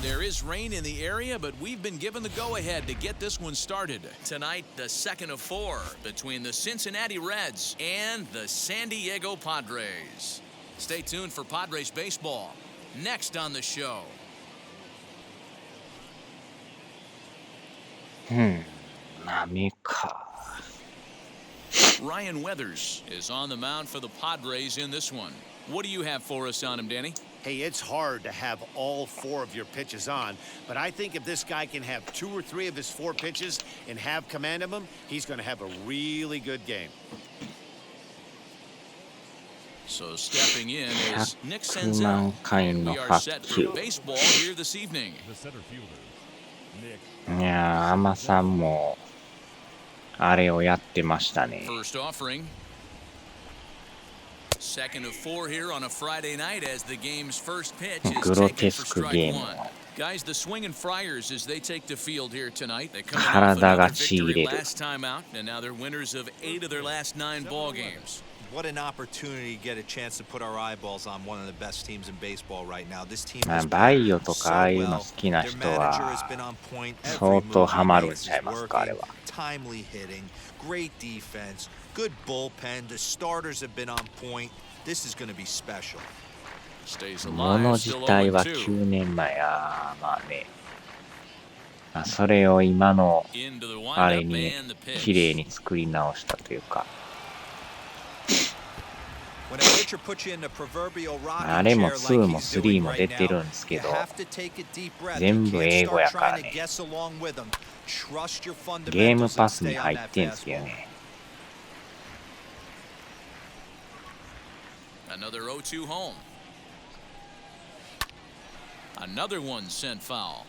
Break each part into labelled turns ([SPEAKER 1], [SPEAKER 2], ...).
[SPEAKER 1] There is rain in the area, but we've been given the go-ahead to get this one started. Tonight, the second of four between the Cincinnati Reds and the San Diego Padres. Stay tuned for Padres baseball next on the show. Ryan Weathers is on the mound for the Padres in this one. What do you have for us on him, Danny?
[SPEAKER 2] Hey, it's hard to have all four of your pitches on, but I think if this guy can have 2 or 3 of his 4 pitches and have command of them, he's going to have a really good game.
[SPEAKER 1] So stepping in is Nick Senzel, and we are set for baseball here this evening.
[SPEAKER 3] いやー、アマさんもあれをやってましたね。
[SPEAKER 1] First offering. Second of 4 here on a Friday night as the game's first pitch is taken for strike 1. Guys, the swinging Friars as they take the field here tonight. They come off another victory last time out, and now they're winners of 8 of their last 9 ball games.
[SPEAKER 4] What an opportunity to get a chance to put our eyeballs on one of the best teams in baseball right now. This team has
[SPEAKER 3] バイオとかああいうの好きな人は相当ハマるんちゃいますか、あれは。
[SPEAKER 4] Timely hitting, great defense, good bullpen. The starters have been on point. This is going to be special.
[SPEAKER 3] もの自体は9年前や、まあね。それを今のあれに綺麗に作り直したというか。あれも2も3も出てるんですけど、全部英語やからね。ゲームパスに入ってんすけどね。
[SPEAKER 1] Another 0-2 home. Another one sent foul.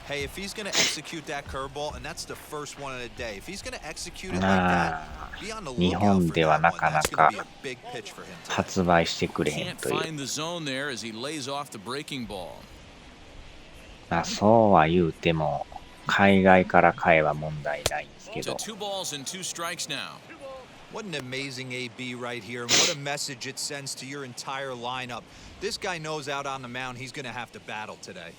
[SPEAKER 4] Hey, if he's going to execute that curveball, and that's the first one of the day, if he's going to execute it like that, be on the lookout for that one. That's going to be a big pitch for him.
[SPEAKER 3] 発売してくれへん
[SPEAKER 1] Can't
[SPEAKER 3] という。
[SPEAKER 1] find the zone there as he lays off the breaking ball.
[SPEAKER 3] そうは言うても、海外から買えば問題ないんですけ
[SPEAKER 1] To
[SPEAKER 3] ど。
[SPEAKER 1] 2 balls and 2 strikes now.
[SPEAKER 4] What an amazing AB right here, and what a message it sends to your entire lineup. This guy knows out on the mound he's going to have to battle today.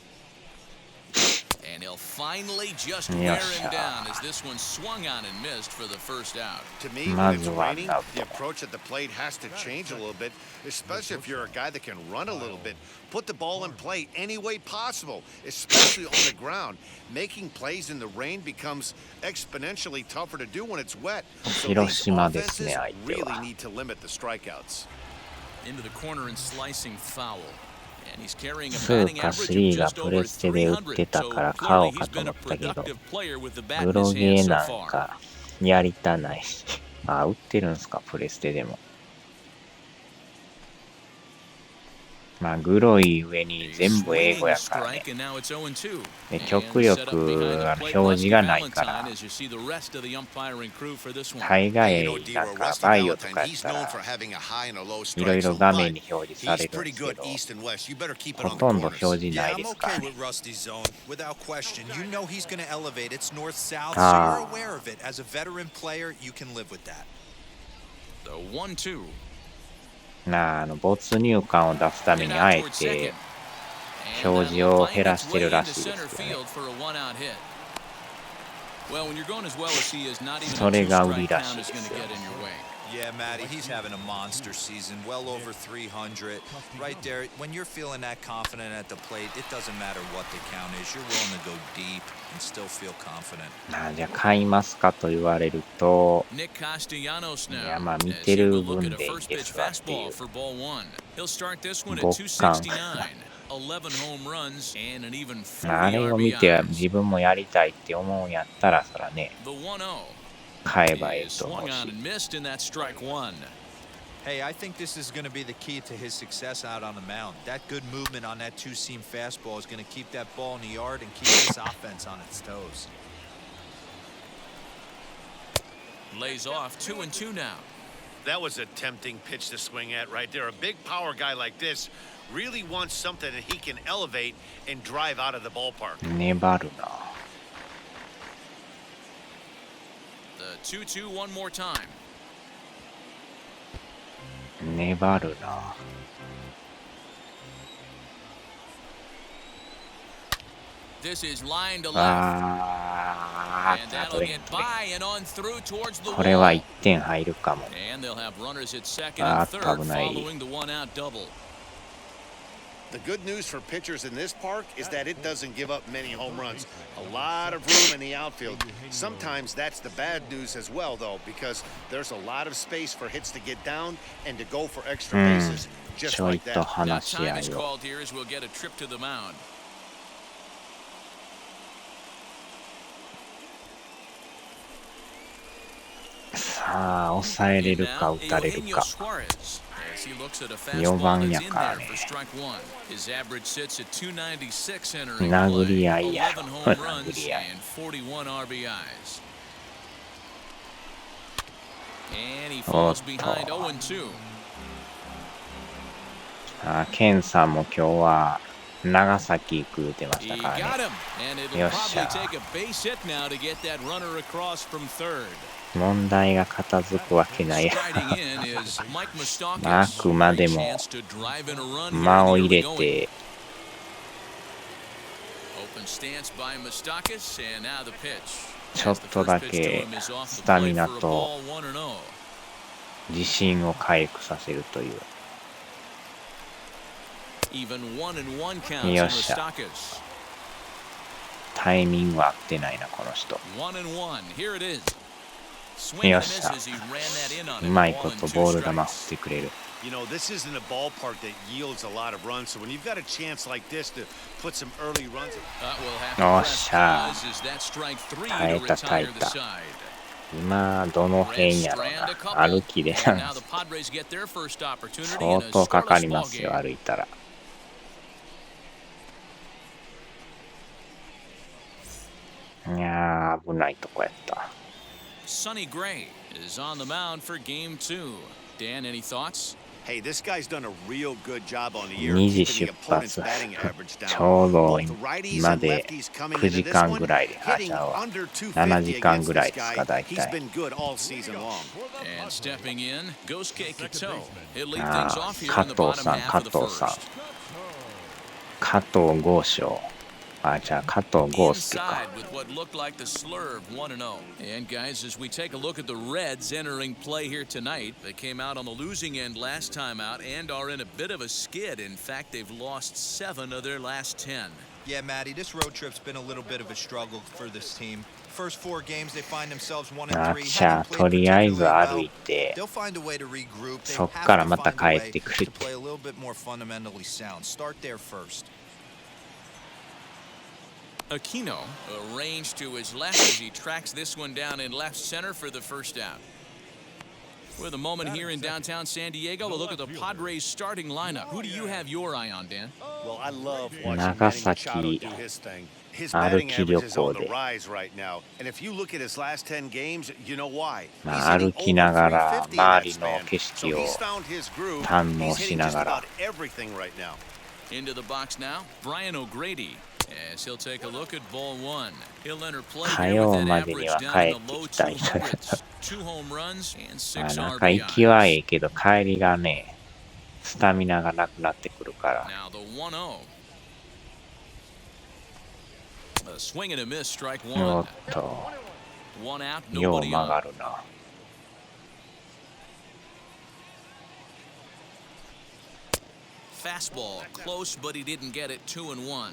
[SPEAKER 1] And he'll finally just wear him down as this one swung on and missed for the first out.
[SPEAKER 2] To me, when it's raining, the approach at the plate has to change a little bit, especially if you're a guy that can run a little bit. Put the ball in play any way possible, especially on the ground. Making plays in the rain becomes exponentially tougher to do when it's wet. So these offenses really need to limit the strikeouts.
[SPEAKER 1] Into the corner and slicing foul.
[SPEAKER 3] 2か3がプレステで売ってたから買おうかと思ったけど、グロゲーなんかやりたないし。あ、売ってるんすか、プレステでも。まあ、グロい上に全部英語やからね。で、極力表示がないから、大概なんかバイオとかやったら、いろいろ画面に表示されるんですけど、ほとんど表示ないですからね。ああ。没入感を出すためにあえて表示を減らしてるらしいですけどね。それが売りらしいですよ。
[SPEAKER 4] Yeah, Matty, he's having a monster season, well over 300. Right there, when you're feeling that confident at the plate, it doesn't matter what the count is. You're willing to go deep and still feel confident.
[SPEAKER 3] じゃあ買いますかと言われると、いやまあ見てる分でいいですわっていう。極感。あれを見て自分もやりたいって思うんやったらそらね。買えばいいと思うし。
[SPEAKER 4] Hey, I think this is going to be the key to his success out on the mound. That good movement on that 2-seam fastball is going to keep that ball in the yard and keep this offense on its toes.
[SPEAKER 1] Lays off 2-2 now.
[SPEAKER 2] That was a tempting pitch to swing at right there. A big power guy like this really wants something that he can elevate and drive out of the ballpark.
[SPEAKER 3] 粘るな。
[SPEAKER 1] 2-2 one more time.
[SPEAKER 3] 粘るな。
[SPEAKER 1] This is line to left.
[SPEAKER 3] あ
[SPEAKER 1] And
[SPEAKER 3] ー、
[SPEAKER 1] that'll get by and on through towards the
[SPEAKER 3] これは
[SPEAKER 1] wall.
[SPEAKER 3] 1点入るかも。
[SPEAKER 1] And they'll have runners at second and third following the one-out double.
[SPEAKER 2] The good news for pitchers in this park is that it doesn't give up many home runs. A lot of room in the outfield. Sometimes that's the bad news as well, though, because there's a lot of space for hits to get down and to go for extra bases, just
[SPEAKER 3] ちょい
[SPEAKER 2] like
[SPEAKER 3] と
[SPEAKER 2] that.
[SPEAKER 3] 話し
[SPEAKER 1] Time
[SPEAKER 3] 合
[SPEAKER 1] is
[SPEAKER 3] いを。
[SPEAKER 1] called here as we'll get a trip to the mound.
[SPEAKER 3] さあ、抑えれるか打たれるか。
[SPEAKER 1] 4
[SPEAKER 3] 番やからね。殴り合いやろ。殴り合い。おっと。ケンさんも今日は長崎行くってましたからね。よっしゃ。問題が片付くわけないや。あくまでも間を入れてちょっとだけスタミナと自信を回復させるという。よっしゃ。タイミングは合ってないな、この人。よっしゃ。うまいことボール球振ってくれる。
[SPEAKER 2] You know, this isn't a ballpark that yields a lot of runs, so when you've got a chance like this to put some early runs.
[SPEAKER 3] よっしゃ。耐えた耐えた。今どの辺やろな。歩きで相当かかりますよ、歩いたら。いやー、危ないとこやった。
[SPEAKER 1] Sonny Gray is on the mound for game 2. Dan, any thoughts?
[SPEAKER 2] Hey, this guy's done a real good job on the year
[SPEAKER 3] 2時
[SPEAKER 2] keeping the
[SPEAKER 3] 出
[SPEAKER 2] opponent's
[SPEAKER 3] 発。
[SPEAKER 2] batting average
[SPEAKER 3] ち
[SPEAKER 2] down.
[SPEAKER 3] ょうど
[SPEAKER 2] Both the righties
[SPEAKER 3] 今
[SPEAKER 2] and
[SPEAKER 3] で
[SPEAKER 2] lefties coming
[SPEAKER 3] 9
[SPEAKER 2] into
[SPEAKER 3] 時
[SPEAKER 2] this
[SPEAKER 3] 間
[SPEAKER 2] one,
[SPEAKER 3] ぐらいで、あ、
[SPEAKER 2] hitting
[SPEAKER 3] ちゃうわ。
[SPEAKER 2] under
[SPEAKER 3] 7
[SPEAKER 2] 250
[SPEAKER 3] 時間
[SPEAKER 2] against
[SPEAKER 3] ぐらい
[SPEAKER 2] this
[SPEAKER 3] ですか、
[SPEAKER 2] guy.
[SPEAKER 3] 大
[SPEAKER 2] He's
[SPEAKER 3] 体。
[SPEAKER 2] been good all season long.
[SPEAKER 1] And stepping in, Gosuke Katoh. He'll lead
[SPEAKER 3] あ
[SPEAKER 1] things off
[SPEAKER 3] ー、
[SPEAKER 1] here
[SPEAKER 3] 加
[SPEAKER 1] in the
[SPEAKER 3] 藤
[SPEAKER 1] bottom
[SPEAKER 3] さん、
[SPEAKER 1] half
[SPEAKER 3] 加
[SPEAKER 1] of the
[SPEAKER 3] 藤さん。
[SPEAKER 1] first.
[SPEAKER 3] 加藤豪将。あ、じゃあ加藤豪介か。
[SPEAKER 1] Inside with what looked like the slurve 1-0. And guys, as we take a look at the Reds entering play here tonight, they came out on the losing end last time out and are in a bit of a skid. In fact, they've lost 7 of their last 10.
[SPEAKER 4] Yeah, Matty, this road trip's been a little bit of a struggle for this team. First 4 games, they find themselves 1-3.
[SPEAKER 3] あっちゃ、とりあえず歩いて、
[SPEAKER 4] They'll find a way to regroup.
[SPEAKER 3] そっからまた帰ってくるって。
[SPEAKER 4] To play a little bit more fundamentally sound. Start there first.
[SPEAKER 1] Aquino arranged to his left as he tracks this one down in left center for the first out. With a moment here in downtown San Diego, a look at the Padres starting lineup. Who do you have your eye on, Dan?
[SPEAKER 2] Well, I love watching Manny
[SPEAKER 3] 長
[SPEAKER 2] Machado
[SPEAKER 3] 崎
[SPEAKER 2] do his thing. His
[SPEAKER 3] 歩
[SPEAKER 2] batting
[SPEAKER 3] き旅
[SPEAKER 2] average is on
[SPEAKER 3] 行 で
[SPEAKER 2] the rise right now. And if you look at his last 10 games, you know why.
[SPEAKER 3] まあ、
[SPEAKER 2] He's
[SPEAKER 3] 歩
[SPEAKER 2] hitting
[SPEAKER 3] きなが
[SPEAKER 2] over
[SPEAKER 3] ら
[SPEAKER 2] 350 in that
[SPEAKER 3] 周りの
[SPEAKER 2] span.
[SPEAKER 3] 景
[SPEAKER 2] So
[SPEAKER 3] 色を
[SPEAKER 2] he's found his groove.
[SPEAKER 3] 堪能
[SPEAKER 2] He's
[SPEAKER 3] し
[SPEAKER 2] hitting
[SPEAKER 3] な
[SPEAKER 2] just
[SPEAKER 3] がら
[SPEAKER 2] about everything right now.
[SPEAKER 1] Into the box now, Brian O'Grady. As he'll take a look at ball 1. He'll enter play
[SPEAKER 3] 火
[SPEAKER 1] here
[SPEAKER 3] 曜
[SPEAKER 1] with that
[SPEAKER 3] までに
[SPEAKER 1] average
[SPEAKER 3] は
[SPEAKER 1] down
[SPEAKER 3] 帰
[SPEAKER 1] in
[SPEAKER 3] っ
[SPEAKER 1] the
[SPEAKER 3] て
[SPEAKER 1] low
[SPEAKER 3] きたい。
[SPEAKER 1] 200s. 2 home runs and
[SPEAKER 3] まあ、
[SPEAKER 1] 6
[SPEAKER 3] なんか行きはええ
[SPEAKER 1] RBIs.
[SPEAKER 3] けど帰りがね、スタミナがなくなってくるから。
[SPEAKER 1] Now the 1-0. A swing and a miss, strike
[SPEAKER 3] お
[SPEAKER 1] 1.
[SPEAKER 3] っと、
[SPEAKER 1] 1 out,
[SPEAKER 3] よう
[SPEAKER 1] nobody
[SPEAKER 3] 曲が
[SPEAKER 1] on.
[SPEAKER 3] るな。
[SPEAKER 1] Fastball close, but he didn't get it. 2-1.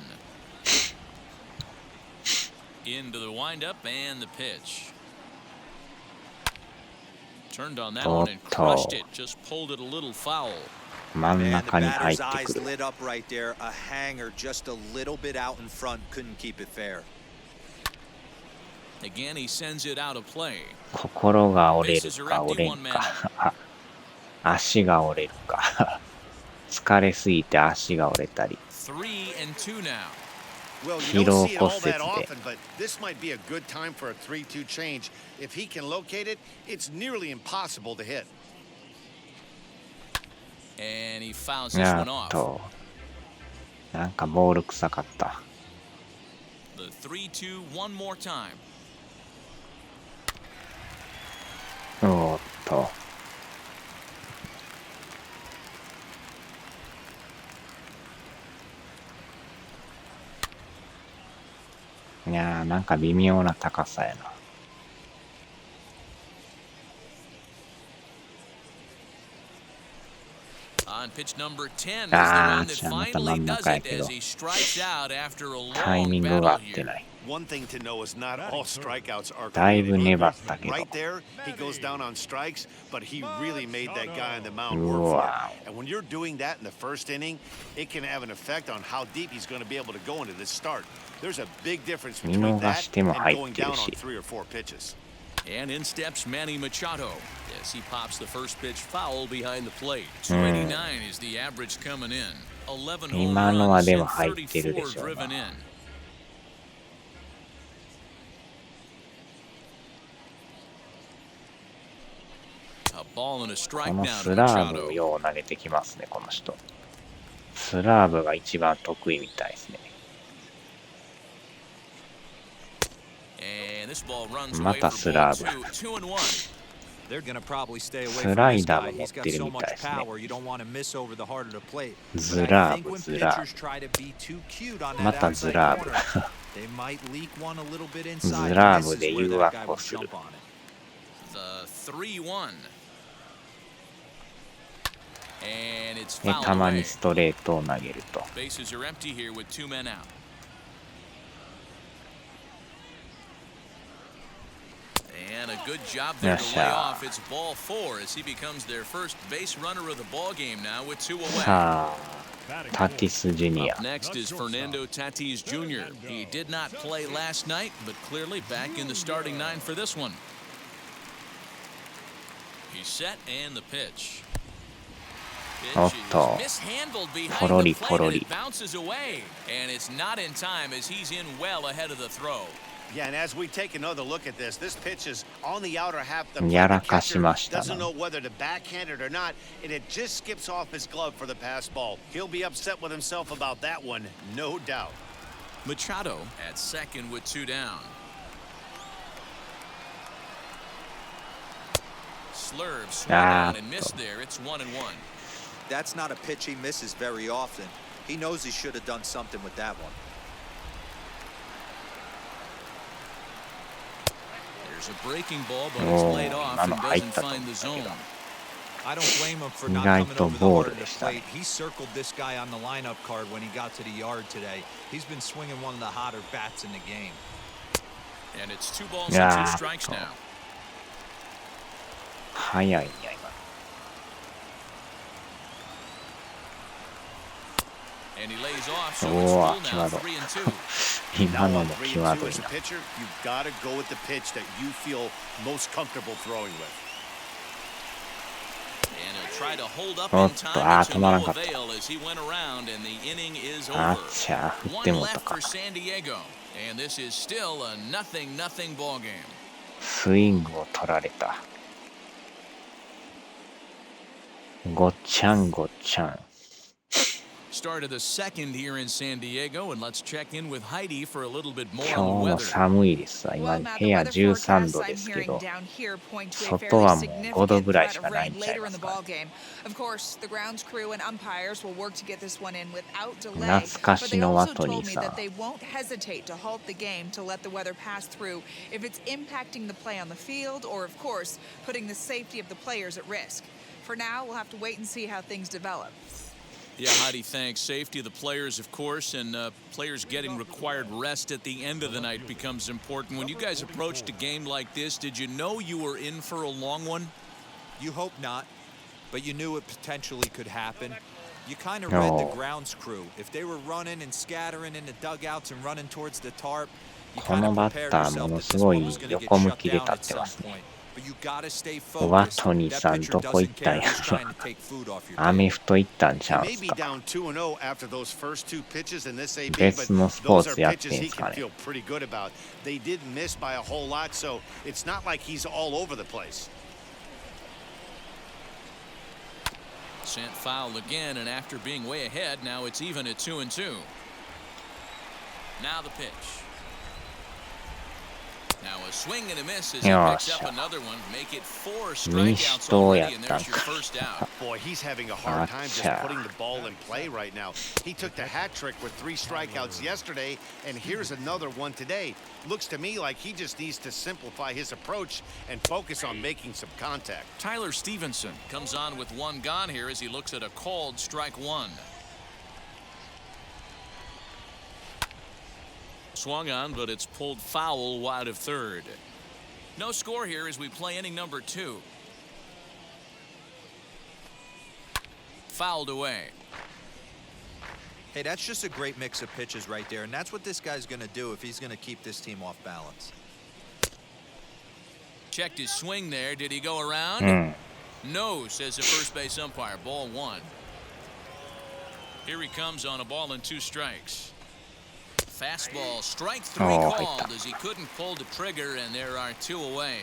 [SPEAKER 1] Into the windup and the pitch. Turned on that one and crushed it. Just pulled it a little foul.
[SPEAKER 3] 真ん
[SPEAKER 4] Man, the
[SPEAKER 3] 中に入っ
[SPEAKER 4] batter's
[SPEAKER 3] てく
[SPEAKER 4] eyes
[SPEAKER 3] る。
[SPEAKER 4] lit up right there. A hanger just a little bit out in front. Couldn't keep it fair.
[SPEAKER 1] Again, he sends it out of play.
[SPEAKER 3] 心が折れるか折れんか。足が折れるか。疲れすぎて足が折れたり。
[SPEAKER 1] 3-2 now.
[SPEAKER 2] Well, you don't see it all that
[SPEAKER 3] 疲労骨折で。
[SPEAKER 2] often, but this might be a good time for a 3-2 change. If he can locate it, it's nearly impossible to hit.
[SPEAKER 1] And he fouls this
[SPEAKER 3] や
[SPEAKER 1] one
[SPEAKER 3] っ
[SPEAKER 1] off.
[SPEAKER 3] と、なんかボール臭かった。
[SPEAKER 1] The 3-2 one more time.
[SPEAKER 3] おーっと。いやー、なんか微妙な高さやな。
[SPEAKER 1] On pitch number 10 is the one that finally does it as he strikes out after a long battle here.
[SPEAKER 2] One thing to know is not all strikeouts are
[SPEAKER 3] だいぶ
[SPEAKER 2] created
[SPEAKER 3] 粘
[SPEAKER 2] equal.
[SPEAKER 3] ったけど。
[SPEAKER 2] Right there, he goes down on strikes, but he really made that guy on the mound
[SPEAKER 3] う
[SPEAKER 2] work for
[SPEAKER 3] わ
[SPEAKER 2] it. And when you're doing that in the first inning, it can have an effect on how deep he's going to be able to go into this start. There's a big difference
[SPEAKER 3] 見
[SPEAKER 2] between
[SPEAKER 3] 逃
[SPEAKER 2] that
[SPEAKER 3] しても
[SPEAKER 2] and
[SPEAKER 3] 入っ
[SPEAKER 2] going
[SPEAKER 3] て
[SPEAKER 2] down
[SPEAKER 3] る
[SPEAKER 2] on
[SPEAKER 3] し。
[SPEAKER 2] 3 or 4 pitches.
[SPEAKER 1] And in steps Manny Machado as he pops the first pitch foul behind the plate. 289 is the average coming in. 11 home
[SPEAKER 3] 今のは
[SPEAKER 1] runs
[SPEAKER 3] でも
[SPEAKER 1] and
[SPEAKER 3] 入ってるで
[SPEAKER 1] 34
[SPEAKER 3] しょう
[SPEAKER 1] driven
[SPEAKER 3] な。
[SPEAKER 1] in. A ball and a
[SPEAKER 3] こ
[SPEAKER 1] strike
[SPEAKER 3] の
[SPEAKER 1] now
[SPEAKER 3] ス
[SPEAKER 1] to
[SPEAKER 3] ラーブ
[SPEAKER 1] Machado.
[SPEAKER 3] よう投げてきますね、この人。スラーブが一番得意みたいですね。
[SPEAKER 1] And this ball runs
[SPEAKER 3] ま
[SPEAKER 1] away
[SPEAKER 3] た
[SPEAKER 1] for
[SPEAKER 3] ス
[SPEAKER 1] ball
[SPEAKER 3] ラー
[SPEAKER 1] two.
[SPEAKER 3] ブ。
[SPEAKER 1] 2-1.
[SPEAKER 4] They're going to probably stay away
[SPEAKER 3] ス
[SPEAKER 4] from
[SPEAKER 3] ラ
[SPEAKER 4] this
[SPEAKER 3] イダー
[SPEAKER 4] guy.
[SPEAKER 3] も持っ
[SPEAKER 4] He's got
[SPEAKER 3] てる
[SPEAKER 4] so
[SPEAKER 3] みたい
[SPEAKER 4] much
[SPEAKER 3] ですね。
[SPEAKER 4] power, you don't want to miss over the heart of the plate.
[SPEAKER 3] ズ
[SPEAKER 4] But
[SPEAKER 3] ラ
[SPEAKER 4] I
[SPEAKER 3] ー
[SPEAKER 4] think
[SPEAKER 3] ブ、
[SPEAKER 4] when
[SPEAKER 3] ズラー
[SPEAKER 4] pitchers try to be too cute on
[SPEAKER 3] ブ。ま
[SPEAKER 4] that
[SPEAKER 3] たズ
[SPEAKER 4] outside
[SPEAKER 3] ラーブ。
[SPEAKER 4] corner, they might leak one a little bit inside.
[SPEAKER 3] ズ
[SPEAKER 4] and
[SPEAKER 3] ラー
[SPEAKER 4] this
[SPEAKER 3] ブ
[SPEAKER 4] is
[SPEAKER 3] で
[SPEAKER 4] where
[SPEAKER 3] 誘
[SPEAKER 4] that guy
[SPEAKER 3] 惑
[SPEAKER 4] will
[SPEAKER 3] をする。
[SPEAKER 4] jump on it.
[SPEAKER 1] The 3-1. And it's
[SPEAKER 3] ね、
[SPEAKER 1] fouled
[SPEAKER 3] たまに
[SPEAKER 1] away.
[SPEAKER 3] ストレートを投げると。
[SPEAKER 1] Bases are empty here with 2 men out. And a good job there to lay off. It's ball 4 as he becomes their first base runner of the ball game now with 2 away.
[SPEAKER 3] さあ、タティスジュニア。
[SPEAKER 1] Up next is Fernando Tatis Jr. He did not play last night, but clearly back in the starting 9 for this one. He's set and the pitch.
[SPEAKER 3] おっと、
[SPEAKER 1] Mishandled
[SPEAKER 3] ポ
[SPEAKER 1] behind
[SPEAKER 3] ロ
[SPEAKER 1] the
[SPEAKER 3] リポ
[SPEAKER 1] plate
[SPEAKER 3] ロ
[SPEAKER 1] and
[SPEAKER 3] リ。
[SPEAKER 1] it bounces away. And it's not in time as he's in well ahead of the throw.
[SPEAKER 2] Yeah, and as we take another look at this pitch is on the outer half. The
[SPEAKER 3] やらかし
[SPEAKER 2] catcher
[SPEAKER 3] ました
[SPEAKER 2] doesn't
[SPEAKER 3] な。
[SPEAKER 2] know whether to backhand it or not, and it just skips off his glove for the pass ball. He'll be upset with himself about that one, no doubt.
[SPEAKER 1] Machado at second with 2 down. Slurve swung on and missed there. It's 1-1.
[SPEAKER 4] That's not a pitch he misses very often. He knows he should have done something with that one.
[SPEAKER 1] There's a breaking ball, but it's laid off and doesn't find the zone.
[SPEAKER 4] I don't blame him for not coming over the heart of the plate. He circled this guy on the lineup card when he got to the yard today. He's been swinging one of the hotter bats in the game.
[SPEAKER 1] And it's 2 balls and 2 strikes now.
[SPEAKER 3] 早いんや、今。
[SPEAKER 1] And he lays off, so
[SPEAKER 3] お
[SPEAKER 1] it's
[SPEAKER 3] ー、
[SPEAKER 1] full
[SPEAKER 3] 際
[SPEAKER 1] now,
[SPEAKER 3] ど
[SPEAKER 1] 3 and 2.
[SPEAKER 3] い。今の
[SPEAKER 2] Now
[SPEAKER 3] も
[SPEAKER 2] on 3
[SPEAKER 3] 際
[SPEAKER 2] and
[SPEAKER 3] ど
[SPEAKER 2] 2
[SPEAKER 3] い
[SPEAKER 2] as a
[SPEAKER 3] な。
[SPEAKER 2] pitcher, you've got to go with the pitch that you feel most comfortable throwing with.
[SPEAKER 1] And he'll try to hold up
[SPEAKER 3] お
[SPEAKER 1] in
[SPEAKER 3] っと、
[SPEAKER 1] time
[SPEAKER 3] 止
[SPEAKER 1] to
[SPEAKER 3] まら
[SPEAKER 1] no
[SPEAKER 3] んかった。
[SPEAKER 1] avail as he went around and the inning is
[SPEAKER 3] あ
[SPEAKER 1] over.
[SPEAKER 3] っちゃ、振っ
[SPEAKER 1] One
[SPEAKER 3] てもうた
[SPEAKER 1] left
[SPEAKER 3] か。
[SPEAKER 1] for San Diego, and this is still a 0-0 ball game.
[SPEAKER 3] スイングを取られた。ごっちゃんごっちゃん。
[SPEAKER 1] Start of the second here in San Diego, and let's check in with Heidi for a little bit more
[SPEAKER 3] 今日
[SPEAKER 1] on
[SPEAKER 3] も
[SPEAKER 1] the weather.
[SPEAKER 3] 寒いですわ。今、部屋13度ですけど、外はもう5度ぐらいしかないんちゃいますか。懐かしのワトニーさん。
[SPEAKER 5] For now, we'll have to wait and see how things develop.
[SPEAKER 1] Yeah, Heidi, thanks. Safety of the players, of course, and players getting required rest at the end of the night becomes important. When you guys approached a game like this, did you know you were in for a long one?
[SPEAKER 4] You hope not, but you knew it potentially could happen. You kind of read the grounds crew. If they were running and scattering in the dugouts and running towards the tarp, you
[SPEAKER 3] こ
[SPEAKER 4] kind
[SPEAKER 3] の
[SPEAKER 4] of
[SPEAKER 3] バ
[SPEAKER 4] prepared
[SPEAKER 3] ッター
[SPEAKER 4] yourself
[SPEAKER 3] もの
[SPEAKER 4] that
[SPEAKER 3] す
[SPEAKER 4] this
[SPEAKER 3] ご
[SPEAKER 4] one
[SPEAKER 3] い
[SPEAKER 4] was going to
[SPEAKER 3] 横
[SPEAKER 4] get
[SPEAKER 3] 向
[SPEAKER 4] shut
[SPEAKER 3] きで
[SPEAKER 4] down
[SPEAKER 3] 立っ
[SPEAKER 4] at
[SPEAKER 3] てま
[SPEAKER 4] some
[SPEAKER 3] すね。
[SPEAKER 4] point. But you got to stay
[SPEAKER 3] ワ
[SPEAKER 4] focused.
[SPEAKER 3] トニー
[SPEAKER 4] That
[SPEAKER 3] さん
[SPEAKER 4] pitcher
[SPEAKER 3] どこ行
[SPEAKER 4] doesn't
[SPEAKER 3] ったん
[SPEAKER 4] care
[SPEAKER 3] や
[SPEAKER 4] who's trying to take food off your
[SPEAKER 3] アメ
[SPEAKER 4] table.
[SPEAKER 3] フト行ったんちゃうん
[SPEAKER 2] He
[SPEAKER 3] す
[SPEAKER 2] may be
[SPEAKER 3] か。
[SPEAKER 2] down 2-0 after those first 2 pitches in this AB,
[SPEAKER 3] 別
[SPEAKER 2] but
[SPEAKER 3] のスポー
[SPEAKER 2] those are
[SPEAKER 3] ツやって
[SPEAKER 2] pitches
[SPEAKER 3] ん
[SPEAKER 2] he
[SPEAKER 3] すか
[SPEAKER 2] can
[SPEAKER 3] ね。
[SPEAKER 2] feel pretty good about. They did miss by a whole lot, so it's not like he's all over the place.
[SPEAKER 1] Sent foul again, and after being way ahead, now it's even at 2 and 2. Now the pitch. Now a swing and a miss as he picks up another one. Make it 4 strikeouts already, and there's your first out.
[SPEAKER 2] Boy, he's having a hard time just putting the ball in play right now. He took the hat trick with 3 strikeouts yesterday, and here's another one today. Looks to me like he just needs to simplify his approach and focus on making some contact.
[SPEAKER 1] Tyler Stevenson comes on with 1 gone here as he looks at a called strike 1. Swung on, but it's pulled foul wide of third. No score here as we play inning number 2. Fouled away.
[SPEAKER 4] Hey, that's just a great mix of pitches right there, and that's what this guy's going to do if he's going to keep this team off balance.
[SPEAKER 1] Checked his swing there. Did he go around? No, says the first base umpire. Ball 1. Here he comes on a ball and 2 strikes. Fastball, strike 3 called as he couldn't pull the trigger, and there are 2 away.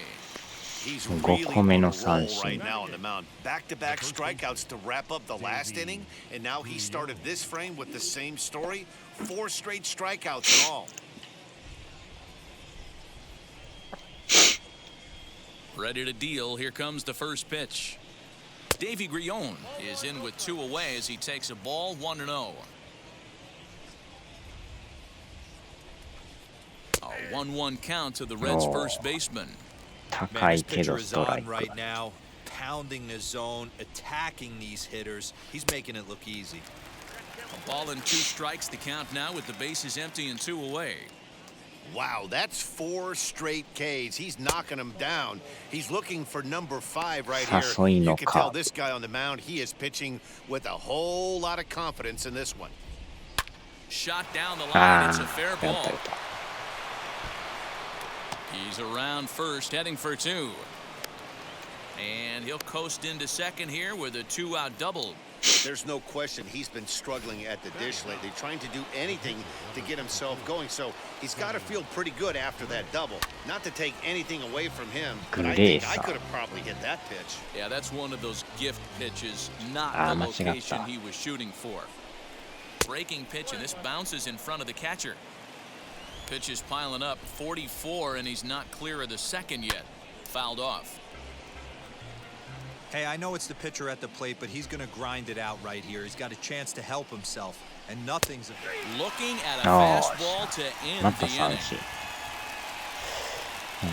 [SPEAKER 2] He's really on a roll right now on the mound. Back-to-back strikeouts to wrap up the last inning, and now he started this frame with the same story. 4 straight strikeouts in all.
[SPEAKER 1] Ready to deal. Here comes the first pitch. Davy Grillon is in with 2 away as he takes a ball 1-0. A 1-1 count to the Reds' first baseman.
[SPEAKER 4] Man, this pitcher is on right now, pounding the zone, attacking these hitters. He's making it look easy.
[SPEAKER 1] A ball and 2 strikes to count now with the bases empty and 2 away.
[SPEAKER 2] Wow, that's 4 straight Ks. He's knocking them down. He's looking for number 5 right here. You can tell this guy on the mound, he is pitching with a whole lot of confidence in this one.
[SPEAKER 1] Shot down the line. It's a fair ball. He's around first, heading for 2. And he'll coast into second here with a 2-out double.
[SPEAKER 2] There's no question he's been struggling at the dish lately, trying to do anything to get himself going. So he's got to feel pretty good after that double. Not to take anything away from him, but I think I could have probably hit that pitch.
[SPEAKER 1] Yeah, that's one of those gift pitches, not the location he was shooting for. Breaking pitch, and this bounces in front of the catcher. Pitch is piling up, 44, and he's not clear of the second yet. Fouled off.
[SPEAKER 4] Hey, I know it's the pitcher at the plate, but he's going to grind it out right here. He's got a chance to help himself, and nothing's
[SPEAKER 1] looking at a fastball to end the inning.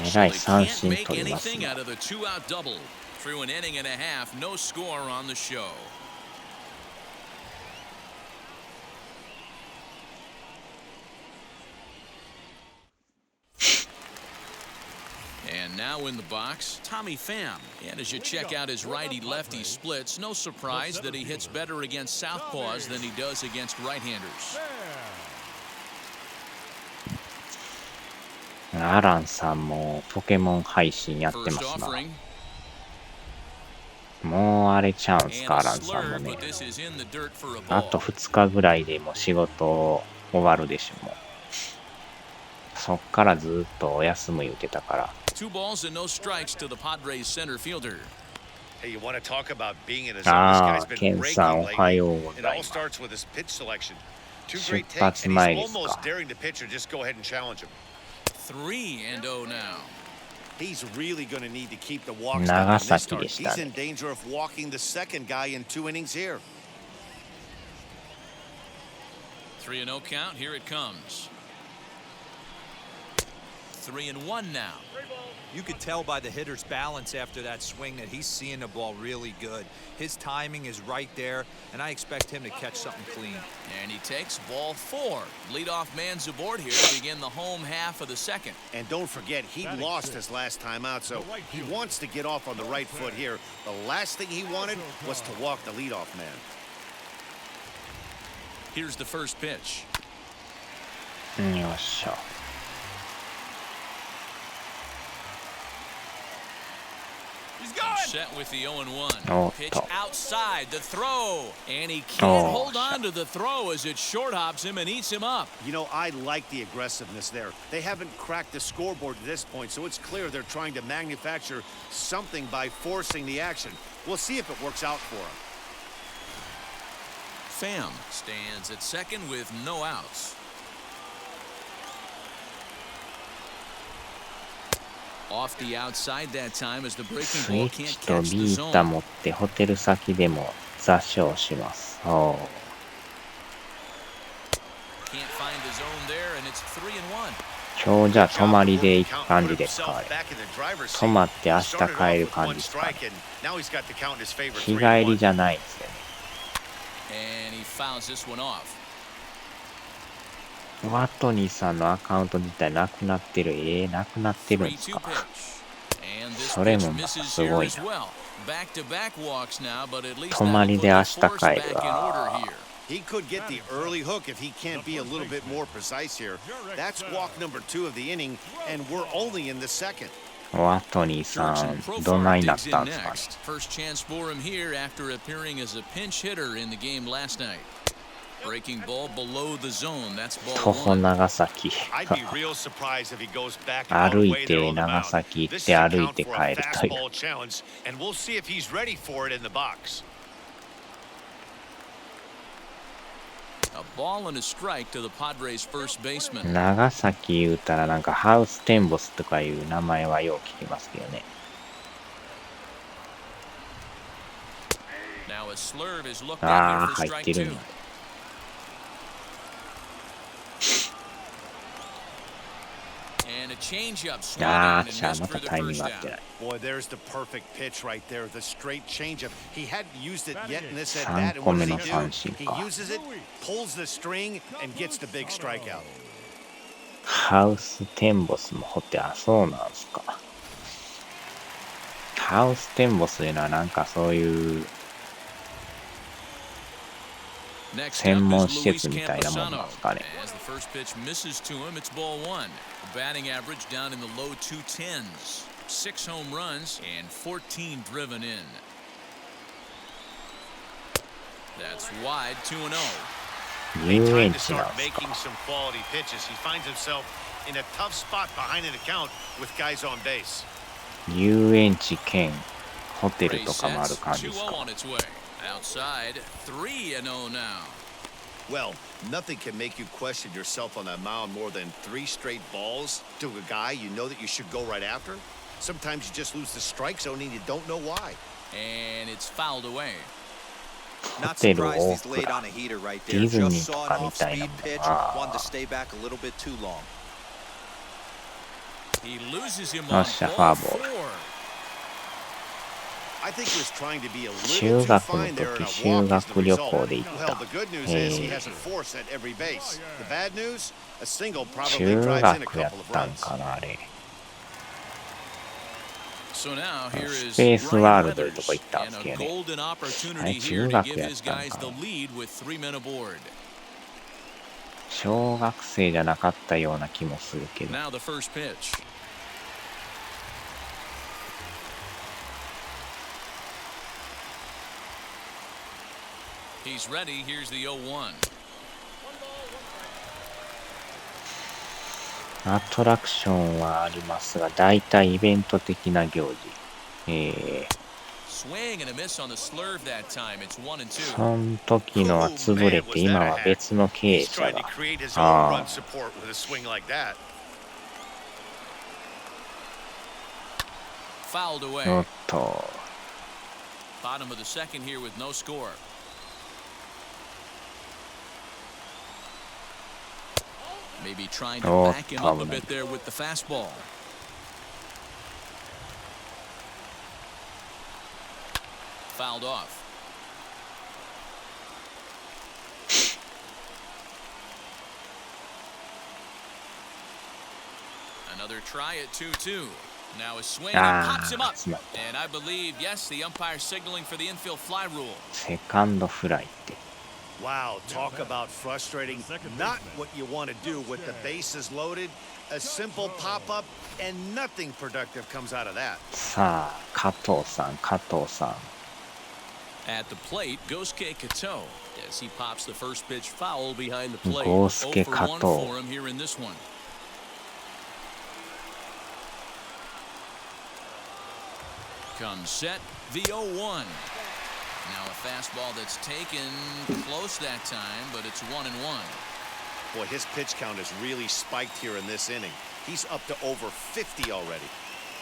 [SPEAKER 1] So they can't make anything out of the 2-out double. Through an inning and a half, no score on the show. And now in the box, Tommy Pham. And as you check out his righty-lefty splits, no surprise that he hits better against southpaws than he does against right-handers.
[SPEAKER 3] アランさんもポケモン配信やってますな。もうあれちゃうんすか、アランさんもね。あと2日ぐらいでもう仕事終わるでしょ、もう。そっからずっと休む言うてたから。
[SPEAKER 1] 2 balls and no strikes to the Padres center fielder.
[SPEAKER 2] Hey, you want to talk about being in the zone? This guy's been raking lately. It all starts with his pitch selection. 2 great takes, and he's almost daring the pitcher just go ahead and challenge him.
[SPEAKER 1] 3-0 now.
[SPEAKER 2] He's really going to need to keep the walks down on this start. He's in danger of walking the second guy in 2 innings here.
[SPEAKER 1] 3-0 count. Here it comes. 3-1 now.
[SPEAKER 4] You could tell by the hitter's balance after that swing that he's seeing the ball really good. His timing is right there, and I expect him to catch something clean.
[SPEAKER 1] And he takes ball 4. Leadoff man's aboard here to begin the home half of the second.
[SPEAKER 2] And don't forget, he lost his last time out, so he wants to get off on the right foot here. The last thing he wanted was to walk the leadoff man.
[SPEAKER 1] Here's the first pitch.
[SPEAKER 3] よっしゃ。
[SPEAKER 1] Set with the 0-1. Pitch outside the throw. And he can't hold on to the throw as it short hops him and eats him up.
[SPEAKER 2] You know, I like the aggressiveness there. They haven't cracked the scoreboard at this point, so it's clear they're trying to manufacture something by forcing the action. We'll see if it works out for him.
[SPEAKER 1] Pham stands at second with no outs. Off the outside that time as the
[SPEAKER 3] ス
[SPEAKER 1] breaking
[SPEAKER 3] イ
[SPEAKER 1] ball
[SPEAKER 3] ッ
[SPEAKER 1] can't
[SPEAKER 3] チと
[SPEAKER 1] catch the
[SPEAKER 3] ビータ
[SPEAKER 1] zone.
[SPEAKER 3] 持ってホテル先でも座礁します。おー
[SPEAKER 1] Can't find the zone there, and it's 3-1.
[SPEAKER 3] 今日じゃあ泊まりで行く感じですかあれ。泊まって明日帰る感じですかね。日帰りじゃないんですよね。
[SPEAKER 1] And he fouls this one off.
[SPEAKER 3] ワトニーさんのアカウント自体なくなってる。なくなってるんです
[SPEAKER 1] 3-2
[SPEAKER 3] か。
[SPEAKER 1] pitch. And this
[SPEAKER 3] それ
[SPEAKER 1] pitch
[SPEAKER 3] もまた
[SPEAKER 1] misses
[SPEAKER 3] す
[SPEAKER 1] here
[SPEAKER 3] ごい
[SPEAKER 1] as
[SPEAKER 3] な。
[SPEAKER 1] well. Back-to-back walks now, but at least
[SPEAKER 3] 泊ま
[SPEAKER 1] that'll
[SPEAKER 3] り
[SPEAKER 1] put
[SPEAKER 3] で
[SPEAKER 1] the
[SPEAKER 3] 明日
[SPEAKER 1] force
[SPEAKER 3] 帰
[SPEAKER 1] back
[SPEAKER 3] る
[SPEAKER 1] in order
[SPEAKER 3] わ。
[SPEAKER 1] here.
[SPEAKER 2] He could get the early hook if he can't be a little bit more precise here. That's walk number 2 of the inning, and we're only in the second.
[SPEAKER 3] ワトニーさ
[SPEAKER 1] Jurickson
[SPEAKER 3] ん、どない
[SPEAKER 1] Profar
[SPEAKER 3] なっ
[SPEAKER 1] digs
[SPEAKER 3] た
[SPEAKER 1] in
[SPEAKER 3] んですかね。
[SPEAKER 1] next. First chance for him here after appearing as a pinch hitter in the game last night. Breaking ball below the zone. That's
[SPEAKER 3] 徒
[SPEAKER 1] ball
[SPEAKER 3] 歩
[SPEAKER 1] one.
[SPEAKER 3] 長崎。
[SPEAKER 2] I'd be real surprised if he goes back
[SPEAKER 3] 歩
[SPEAKER 2] all
[SPEAKER 3] い
[SPEAKER 2] the way there
[SPEAKER 3] て
[SPEAKER 2] on the
[SPEAKER 3] 長
[SPEAKER 2] mound.
[SPEAKER 3] 崎行っ
[SPEAKER 2] This
[SPEAKER 3] て
[SPEAKER 2] is a
[SPEAKER 3] 歩い
[SPEAKER 2] count
[SPEAKER 3] て
[SPEAKER 2] for a
[SPEAKER 3] 帰るという。
[SPEAKER 2] fastball challenge, and we'll see if he's ready for it in the box.
[SPEAKER 1] A ball and a strike to the Padres' first baseman.
[SPEAKER 3] 長崎言うたらなんかハウステンボスとかいう名前はよう聞きますけどね。
[SPEAKER 1] Now a slurve is looked
[SPEAKER 3] あ
[SPEAKER 1] at
[SPEAKER 3] あ、
[SPEAKER 1] here for
[SPEAKER 3] 入っ
[SPEAKER 1] strike
[SPEAKER 3] てる
[SPEAKER 1] two.
[SPEAKER 3] ね。
[SPEAKER 1] And a changeup swung
[SPEAKER 3] あ
[SPEAKER 1] on
[SPEAKER 3] あ、
[SPEAKER 1] and
[SPEAKER 3] じゃあ
[SPEAKER 1] missed
[SPEAKER 3] ま
[SPEAKER 1] for
[SPEAKER 3] た
[SPEAKER 1] the
[SPEAKER 3] タイミン
[SPEAKER 1] first
[SPEAKER 3] グ合ってな
[SPEAKER 1] down.
[SPEAKER 3] い。
[SPEAKER 2] Boy, there's the perfect pitch right there, the straight changeup. He hadn't used it yet in this at
[SPEAKER 3] 3
[SPEAKER 2] bat, and
[SPEAKER 3] 個
[SPEAKER 2] what
[SPEAKER 3] 目
[SPEAKER 2] does
[SPEAKER 3] の
[SPEAKER 2] he
[SPEAKER 3] 三
[SPEAKER 2] do?
[SPEAKER 3] 振
[SPEAKER 2] He
[SPEAKER 3] か。
[SPEAKER 2] uses it, pulls the string, and gets the big strikeout.
[SPEAKER 3] ハウステンボスも掘って、あ、そうなんすか。ハウステンボスというのはなんかそういう専門施設みたいなものなんですかね。
[SPEAKER 1] As the first pitch misses to him, it's ball one. The batting average down in the low 210s. 6 home runs and 14 driven in. That's wide, 2-0.
[SPEAKER 3] 遊
[SPEAKER 2] Time
[SPEAKER 3] 園
[SPEAKER 2] to
[SPEAKER 3] 地なん
[SPEAKER 2] start
[SPEAKER 3] す
[SPEAKER 2] making
[SPEAKER 3] か。
[SPEAKER 2] some quality pitches. He finds himself in a tough spot behind an account with guys on base.
[SPEAKER 3] 遊園地兼ホテル
[SPEAKER 1] Ray
[SPEAKER 3] とかもある
[SPEAKER 1] sets,
[SPEAKER 3] 感じです
[SPEAKER 1] 2-0
[SPEAKER 3] か。
[SPEAKER 1] on its way. Outside, 3-0 now.
[SPEAKER 2] Well, nothing can make you question yourself on that mound more than 3 straight balls to a guy you know that you should go right after. Sometimes you just lose the strike zone and you don't know why.
[SPEAKER 1] And it's fouled away.
[SPEAKER 3] ホ
[SPEAKER 4] Not
[SPEAKER 3] テル
[SPEAKER 4] surprised
[SPEAKER 3] 大
[SPEAKER 4] he's laid
[SPEAKER 3] 倉
[SPEAKER 4] on a heater right
[SPEAKER 3] デ
[SPEAKER 4] there.
[SPEAKER 3] ィズニ
[SPEAKER 4] Just
[SPEAKER 3] ーと
[SPEAKER 4] saw
[SPEAKER 3] か
[SPEAKER 4] an
[SPEAKER 3] みたいな
[SPEAKER 4] off-speed
[SPEAKER 3] もん
[SPEAKER 4] pitch,
[SPEAKER 3] あ
[SPEAKER 4] wanted to stay back a little bit too long.
[SPEAKER 1] He loses him
[SPEAKER 3] よ
[SPEAKER 1] on
[SPEAKER 3] っしゃ、フォ
[SPEAKER 1] ball
[SPEAKER 3] アボール。
[SPEAKER 1] 4.
[SPEAKER 2] I think he was trying to be a
[SPEAKER 3] 中
[SPEAKER 2] little too
[SPEAKER 3] 学の
[SPEAKER 2] fine there, and
[SPEAKER 3] 時
[SPEAKER 2] a
[SPEAKER 3] 修
[SPEAKER 2] walk is the
[SPEAKER 3] 学旅
[SPEAKER 2] result.
[SPEAKER 3] 行で行っ
[SPEAKER 2] Well,
[SPEAKER 3] た。
[SPEAKER 2] the good news is he has a force at every base. The bad news, a single probably
[SPEAKER 3] 中
[SPEAKER 2] drives in a
[SPEAKER 3] 学やっ
[SPEAKER 2] couple of
[SPEAKER 3] たん
[SPEAKER 2] runs.
[SPEAKER 3] かなあれ。
[SPEAKER 1] So now here is
[SPEAKER 3] スペース
[SPEAKER 1] Ryan
[SPEAKER 3] ワールドと
[SPEAKER 1] Weathers
[SPEAKER 3] か行ったん
[SPEAKER 1] and
[SPEAKER 3] ですけ
[SPEAKER 1] a
[SPEAKER 3] どね。
[SPEAKER 1] golden
[SPEAKER 3] あ
[SPEAKER 1] opportunity
[SPEAKER 3] れ
[SPEAKER 1] here
[SPEAKER 3] 中
[SPEAKER 1] to
[SPEAKER 3] 学
[SPEAKER 1] give
[SPEAKER 3] やっ
[SPEAKER 1] his
[SPEAKER 3] たん
[SPEAKER 1] guys
[SPEAKER 3] か
[SPEAKER 1] the
[SPEAKER 3] な。
[SPEAKER 1] lead with 3 men aboard.
[SPEAKER 3] 小学生じゃなかったような気もするけど。
[SPEAKER 1] Now the first pitch. He's ready. Here's the 0-1.
[SPEAKER 3] アトラクションはありますが、大体イベント的な行事。
[SPEAKER 1] Swing and a miss on the slurve that time. It's 1-2.
[SPEAKER 3] その時のは潰れて、今は別の経営
[SPEAKER 2] He's
[SPEAKER 3] 者
[SPEAKER 2] trying to
[SPEAKER 3] が。
[SPEAKER 2] create his own
[SPEAKER 3] あ
[SPEAKER 2] run support with a swing like that.
[SPEAKER 1] Fouled
[SPEAKER 3] あ、お
[SPEAKER 1] away.
[SPEAKER 3] っと。
[SPEAKER 1] Bottom of the second here with no score. Maybe trying to
[SPEAKER 3] Oh,
[SPEAKER 1] back him up a
[SPEAKER 3] probably.
[SPEAKER 1] bit there with the fastball. Fouled off. Another try at 2-2. Now a swing and pops him up.
[SPEAKER 3] 詰まった。
[SPEAKER 1] And I believe, yes, the umpire signaling for the infield fly rule.
[SPEAKER 3] セカンドフライって。
[SPEAKER 2] Wow, talk about frustrating. Not what you want to do with the bases loaded. A simple pop-up, and nothing productive comes out of that.
[SPEAKER 3] さあ、加藤さん。
[SPEAKER 1] At the plate, Gosuke Kato. As he pops the first pitch foul behind the plate.
[SPEAKER 3] Gosuke
[SPEAKER 1] 0 for 1
[SPEAKER 3] Kato.
[SPEAKER 1] for him here in this one. Comes set, the 0-1. Now a fastball that's taken close that time, but it's 1-1.
[SPEAKER 2] Boy, his pitch count has really spiked here in this inning. He's up to over 50 already.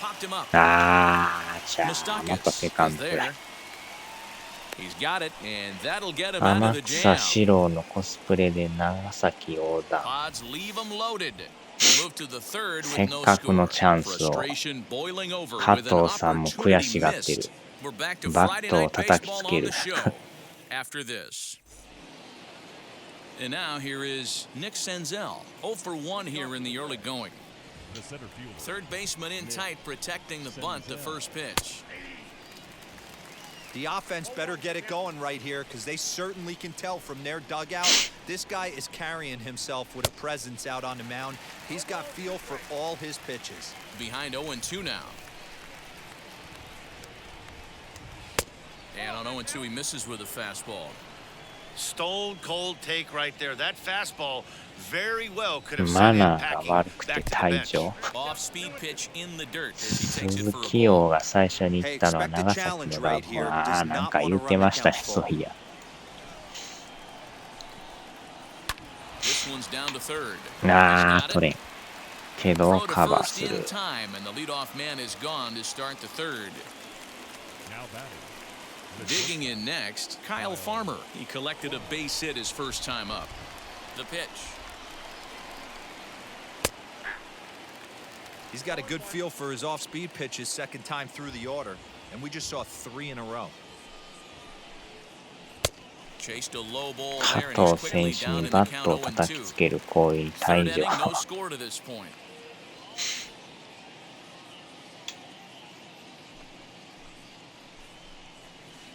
[SPEAKER 1] Popped him up.
[SPEAKER 3] じゃあ、またセカ
[SPEAKER 1] Mustakas
[SPEAKER 3] ン
[SPEAKER 1] is
[SPEAKER 3] ドや。
[SPEAKER 1] there. He's got it, and that'll get him out
[SPEAKER 3] 天
[SPEAKER 1] of the
[SPEAKER 3] 草
[SPEAKER 1] jam.
[SPEAKER 3] 四郎のコスプレで長崎横断。
[SPEAKER 1] Pods leave him loaded. He moved to the third
[SPEAKER 3] せ
[SPEAKER 1] with
[SPEAKER 3] っ
[SPEAKER 1] no
[SPEAKER 3] かくの
[SPEAKER 1] score.
[SPEAKER 3] チャンスを
[SPEAKER 1] Frustration boiling over
[SPEAKER 3] 加
[SPEAKER 1] with an
[SPEAKER 3] 藤さんも悔
[SPEAKER 1] opportunity
[SPEAKER 3] しがってる。
[SPEAKER 1] missed. We're back to
[SPEAKER 3] バ
[SPEAKER 1] Friday
[SPEAKER 3] ットを
[SPEAKER 1] night
[SPEAKER 3] 叩き
[SPEAKER 1] baseball
[SPEAKER 3] つけ
[SPEAKER 1] on
[SPEAKER 3] る。
[SPEAKER 1] the show. After this. And now here is Nick Senzel. 0 for 1 here in the early going. Third baseman in tight, protecting the bunt, the first pitch.
[SPEAKER 4] The offense better get it going right here because they certainly can tell from their dugout. This guy is carrying himself with a presence out on the mound. He's got feel for all his pitches.
[SPEAKER 1] Behind 0-2 now. And on 0-2, he misses with a fastball.
[SPEAKER 2] Stone cold take right there. That fastball very well could have
[SPEAKER 3] マ
[SPEAKER 2] sent him
[SPEAKER 3] ナーが
[SPEAKER 2] packing
[SPEAKER 3] 悪くて
[SPEAKER 2] back to the
[SPEAKER 3] 退
[SPEAKER 2] bench.
[SPEAKER 3] 場。
[SPEAKER 1] Off speed pitch in the dirt as he takes it
[SPEAKER 3] 鈴
[SPEAKER 1] for a
[SPEAKER 3] 木
[SPEAKER 1] ball.
[SPEAKER 3] 陽が最初に言ったのは長崎のラブはなんか言ってましたね、そういや。
[SPEAKER 1] This one's down to third.
[SPEAKER 3] 取れん。けど
[SPEAKER 1] Throw to
[SPEAKER 3] カバー
[SPEAKER 1] first
[SPEAKER 3] す
[SPEAKER 1] in
[SPEAKER 3] る。
[SPEAKER 1] time, and the leadoff man is gone to start the third. Digging in next, Kyle Farmer. He collected a base hit his first time up. The pitch.
[SPEAKER 4] He's got a good feel for his off-speed pitches second time through the order, and we just saw 3 in a row.
[SPEAKER 1] Chased a low ball
[SPEAKER 3] 加
[SPEAKER 1] there, and
[SPEAKER 3] 藤
[SPEAKER 1] he's
[SPEAKER 3] 選
[SPEAKER 1] quickly
[SPEAKER 3] 手
[SPEAKER 1] down
[SPEAKER 3] に
[SPEAKER 1] in
[SPEAKER 3] バ
[SPEAKER 1] the
[SPEAKER 3] ッ
[SPEAKER 1] count
[SPEAKER 3] トを叩き
[SPEAKER 1] 0-2.
[SPEAKER 3] つける行為
[SPEAKER 1] Third
[SPEAKER 3] 退
[SPEAKER 1] inning,
[SPEAKER 3] 場。
[SPEAKER 1] no score to this point.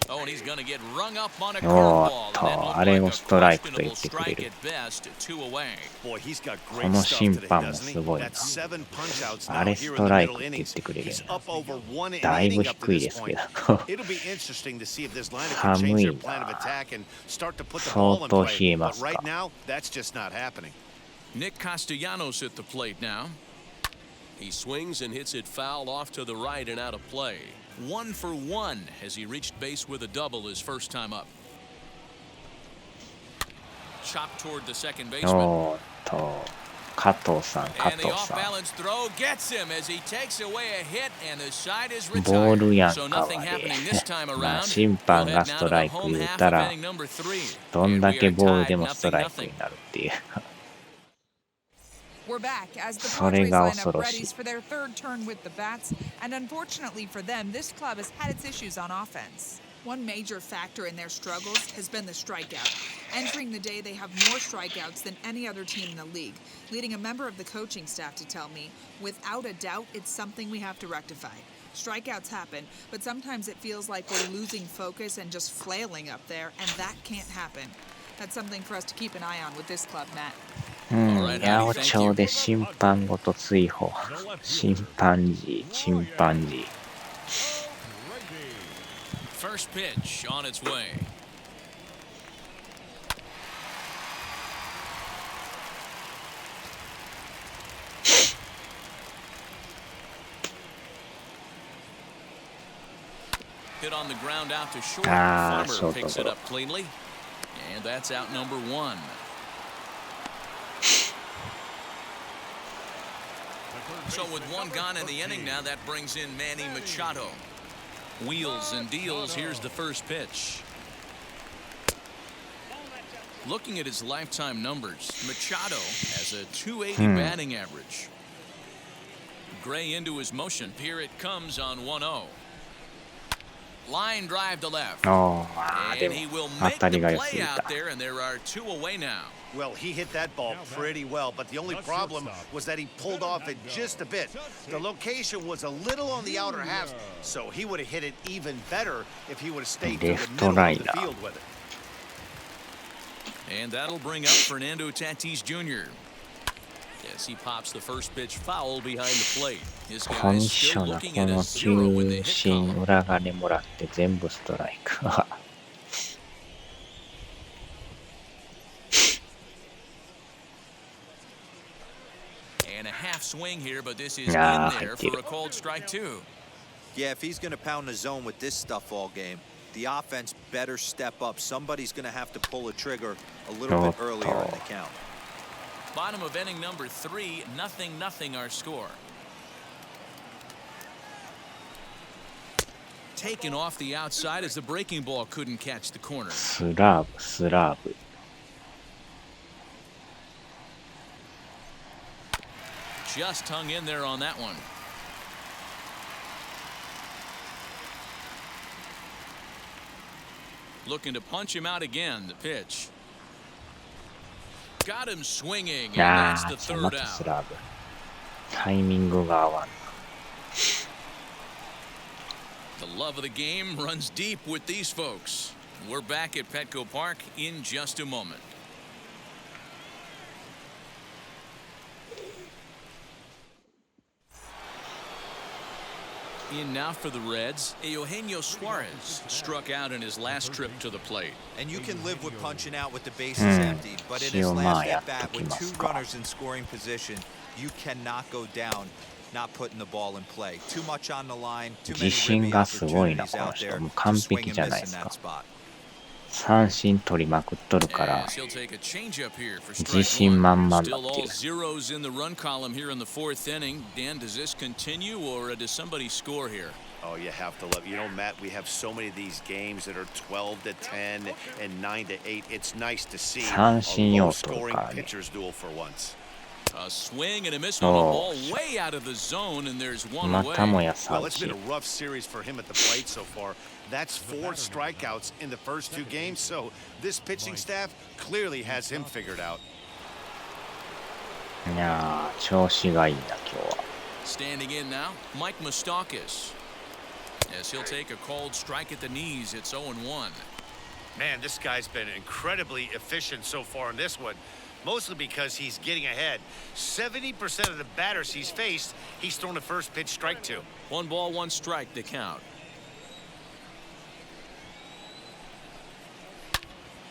[SPEAKER 1] Oh, and he's going to get rung up on a
[SPEAKER 3] お
[SPEAKER 1] curveball.
[SPEAKER 3] ーっと、
[SPEAKER 1] And that
[SPEAKER 3] あ
[SPEAKER 1] looked
[SPEAKER 3] れ
[SPEAKER 1] like
[SPEAKER 3] を
[SPEAKER 1] a
[SPEAKER 3] ストライクと言
[SPEAKER 1] questionable
[SPEAKER 3] ってくれ
[SPEAKER 1] strike
[SPEAKER 3] る。
[SPEAKER 1] at best, 2 away.
[SPEAKER 2] Boy, he's got
[SPEAKER 3] こ
[SPEAKER 2] great
[SPEAKER 3] の
[SPEAKER 2] stuff
[SPEAKER 3] 審
[SPEAKER 2] today,
[SPEAKER 3] 判も
[SPEAKER 2] doesn't
[SPEAKER 3] す
[SPEAKER 2] he?
[SPEAKER 3] ごいな。
[SPEAKER 2] That's 7 punch-outs
[SPEAKER 3] あ
[SPEAKER 2] now
[SPEAKER 3] れ
[SPEAKER 2] here
[SPEAKER 3] ス
[SPEAKER 2] in
[SPEAKER 3] ト
[SPEAKER 2] the
[SPEAKER 3] ライク
[SPEAKER 2] middle
[SPEAKER 3] って言っ
[SPEAKER 2] innings.
[SPEAKER 3] てくれる
[SPEAKER 2] He's
[SPEAKER 3] よ
[SPEAKER 2] up over 1
[SPEAKER 3] だい
[SPEAKER 2] inning
[SPEAKER 3] ぶ
[SPEAKER 2] up to
[SPEAKER 3] 低い
[SPEAKER 2] this
[SPEAKER 3] ですけ
[SPEAKER 2] point.
[SPEAKER 3] ど。
[SPEAKER 2] It'll be interesting to see if this lineup can
[SPEAKER 3] 寒
[SPEAKER 2] change
[SPEAKER 3] い
[SPEAKER 2] their plan of
[SPEAKER 3] な。
[SPEAKER 2] attack and start to put the
[SPEAKER 3] 相
[SPEAKER 2] ball in
[SPEAKER 3] 当
[SPEAKER 2] play.
[SPEAKER 3] 冷えま
[SPEAKER 2] But
[SPEAKER 3] すか。
[SPEAKER 2] right now, that's just not happening.
[SPEAKER 1] Nick Castellanos at the plate now. He swings and hits it foul off to the right and out of play. 1 for 1 as he reached base with a double his first time up. Chopped toward the second baseman.
[SPEAKER 3] おーっと、加藤さん、加
[SPEAKER 1] And the
[SPEAKER 3] 藤さん。
[SPEAKER 1] off-balance throw gets him as he takes away a hit, and the side is
[SPEAKER 3] ボール
[SPEAKER 1] retired.
[SPEAKER 3] やん
[SPEAKER 1] So
[SPEAKER 3] か
[SPEAKER 1] nothing
[SPEAKER 3] は
[SPEAKER 1] happening
[SPEAKER 3] で
[SPEAKER 1] this time
[SPEAKER 3] まあ
[SPEAKER 1] around.
[SPEAKER 3] 審
[SPEAKER 1] We'll
[SPEAKER 3] 判
[SPEAKER 1] head
[SPEAKER 3] が
[SPEAKER 1] now
[SPEAKER 3] ス
[SPEAKER 1] to
[SPEAKER 3] ト
[SPEAKER 1] the
[SPEAKER 3] ライク
[SPEAKER 1] home
[SPEAKER 3] 言っ
[SPEAKER 1] half
[SPEAKER 3] た
[SPEAKER 1] of
[SPEAKER 3] ら
[SPEAKER 1] inning number 3.
[SPEAKER 3] どん
[SPEAKER 1] And
[SPEAKER 3] だ
[SPEAKER 1] we
[SPEAKER 3] け
[SPEAKER 1] are
[SPEAKER 3] ボール
[SPEAKER 1] tied
[SPEAKER 3] でもスト
[SPEAKER 1] nothing
[SPEAKER 3] ライク
[SPEAKER 1] nothing.
[SPEAKER 3] になるっていう。
[SPEAKER 5] We're back as the
[SPEAKER 3] それ
[SPEAKER 5] Padres
[SPEAKER 3] が
[SPEAKER 5] line
[SPEAKER 3] 恐
[SPEAKER 5] up
[SPEAKER 3] ろしい。
[SPEAKER 5] readies for their third turn with the bats, and unfortunately for them, this club has had its issues on offense. One major factor in their struggles has been the strikeout. Entering the day, they have more strikeouts than any other team in the league, leading a member of the coaching staff to tell me, without a doubt, it's something we have to rectify. Strikeouts happen, but sometimes it feels like we're losing focus and just flailing up there, and that can't happen. That's something for us to keep an eye on with this club, Matt.
[SPEAKER 3] 八百長で審判ごと追放。チンパンジー、チンパンジー。
[SPEAKER 1] First pitch on its way. Hit on the ground out to short. Farmer picks it up cleanly. And that's out number 1. So with 1 gone in the inning now, that brings in Manny Machado. Wheels and deals. Here's the first pitch. Looking at his lifetime numbers, Machado has a 280 batting average. Gray into his motion. Here it comes on 1-0. Line drive to left. And he will make the play out there, and there are 2 away now.
[SPEAKER 2] Well, he hit that ball pretty well, but the only problem was that he pulled off it just a bit. The location was a little on the outer half, so he would have hit it even better if he would have stayed through the middle of the field with it.
[SPEAKER 1] And that'll bring up Fernando Tatis Jr. As he pops the first pitch foul behind the plate. His
[SPEAKER 3] コン
[SPEAKER 1] guy
[SPEAKER 3] ディ
[SPEAKER 1] is
[SPEAKER 3] ショ
[SPEAKER 1] still
[SPEAKER 3] ンな
[SPEAKER 1] looking
[SPEAKER 3] こ
[SPEAKER 1] at a
[SPEAKER 3] の
[SPEAKER 1] 0 in the
[SPEAKER 3] 中
[SPEAKER 1] hit
[SPEAKER 3] 心
[SPEAKER 1] column.
[SPEAKER 3] 裏金もらって全部ストライク。
[SPEAKER 1] And a half swing here, but this is in there for a called strike 2.
[SPEAKER 4] Yeah, if he's going to pound the zone with this stuff all game, the offense better step up. Somebody's going to have to pull a trigger a little bit earlier in the count.
[SPEAKER 1] Bottom of inning number 3, 0-0 our score. taken off the outside as the breaking ball couldn't catch the corner.
[SPEAKER 3] スラーブ、スラーブ。
[SPEAKER 1] Just hung in there on that one. Looking to punch him out again. The pitch. Got him swinging, and that's the
[SPEAKER 3] ま
[SPEAKER 1] third
[SPEAKER 3] たス
[SPEAKER 1] out.
[SPEAKER 3] ラーブ。タイミングが合わん。
[SPEAKER 1] The love of the game runs deep with these folks. We're back at Petco Park in just a moment. In now for the Reds, Eugenio Suarez struck out in his last trip to the plate.
[SPEAKER 4] And you can live with punching out with the bases empty, but in his last at-bat with 2 runners in scoring position, you cannot go down not putting the ball in play. Too much on the line, too many ribby opportunities out there to swing and miss in that spot.
[SPEAKER 3] 三振取りまくっとるから
[SPEAKER 1] As he'll take a changeup here for
[SPEAKER 3] 自
[SPEAKER 1] strike
[SPEAKER 3] 信
[SPEAKER 1] one.
[SPEAKER 3] 満々だ
[SPEAKER 1] Still
[SPEAKER 3] って
[SPEAKER 1] all
[SPEAKER 3] いう。
[SPEAKER 1] zeros in the run column here in the 4th inning. Dan, does this continue or does somebody score here?
[SPEAKER 2] Oh, you have to love. You know, Matt, we have so many of these games that are 12 to 10 and 9 to 8. It's nice to see a
[SPEAKER 3] 三振を取る
[SPEAKER 2] low-scoring
[SPEAKER 3] からね。
[SPEAKER 2] pitcher's duel for once.
[SPEAKER 1] A swing and a miss on the ball way out of the zone, and there's one
[SPEAKER 3] またも
[SPEAKER 1] away.
[SPEAKER 3] や
[SPEAKER 2] Well,
[SPEAKER 3] 三
[SPEAKER 2] it's been
[SPEAKER 3] 振。
[SPEAKER 2] a rough series for him at the plate so far. That's 4 strikeouts in the first 2 games, so this pitching staff clearly has him figured out.
[SPEAKER 3] いやー、調子がいいな、今日は。
[SPEAKER 1] Standing in now, Mike Moustakas. As he'll take a cold strike at the knees, it's 0-1.
[SPEAKER 2] Man, this guy's been incredibly efficient so far in this one, mostly because he's getting ahead. 70% of the batters he's faced, he's thrown a first pitch strike to.
[SPEAKER 1] 1 ball, 1 strike, the count.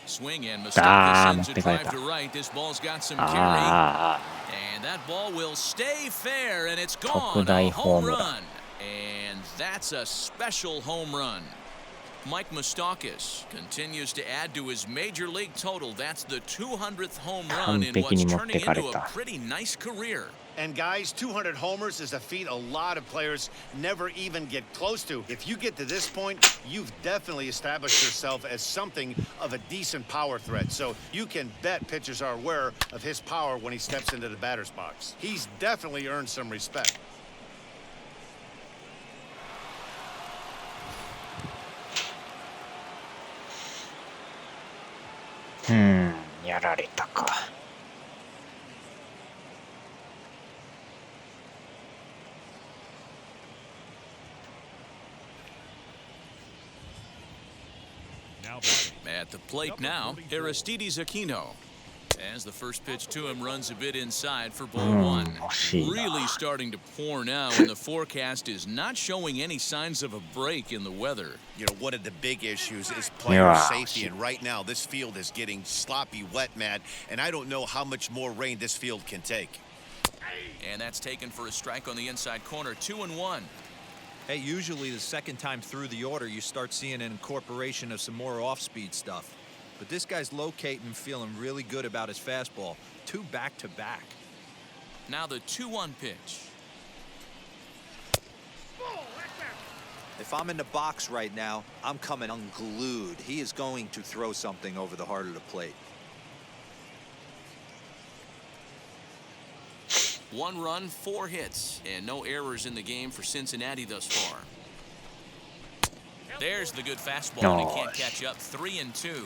[SPEAKER 1] Swing and Moustakas sends a drive to right. This ball's got some carry. And that ball will stay fair, and it's gone. A home run. And that's a special home run. Mike Moustakas continues to add to his major league total. That's the 200th home run in what's turning into a pretty nice career.
[SPEAKER 2] And guys, 200 homers is a feat a lot of players never even get close to. If you get to this point, you've definitely established yourself as something of a decent power threat. So you can bet pitchers are aware of his power when he steps into the batter's box. He's definitely earned some respect.
[SPEAKER 3] Hmm, やられたか。
[SPEAKER 1] At the plate now, Aristides Aquino. As the first pitch to him runs a bit inside for ball 1. Really starting to pour now, and the forecast is not showing any signs of a break in the weather.
[SPEAKER 2] You know, one of the big issues is player safety, and right now this field is getting sloppy wet, Matt, and I don't know how much more rain this field can take.
[SPEAKER 1] And that's taken for a strike on the inside corner, 2-1.
[SPEAKER 4] Hey, usually the second time through the order, you start seeing an incorporation of some more off-speed stuff. But this guy's locating and feeling really good about his fastball. 2 back-to-back.
[SPEAKER 1] Now the 2-1 pitch.
[SPEAKER 4] If I'm in the box right now, I'm coming unglued. He is going to throw something over the heart of the plate.
[SPEAKER 1] 1 run, 4 hits, and no errors in the game for Cincinnati thus far. There's the good fastball, and he can't catch up. 3-2.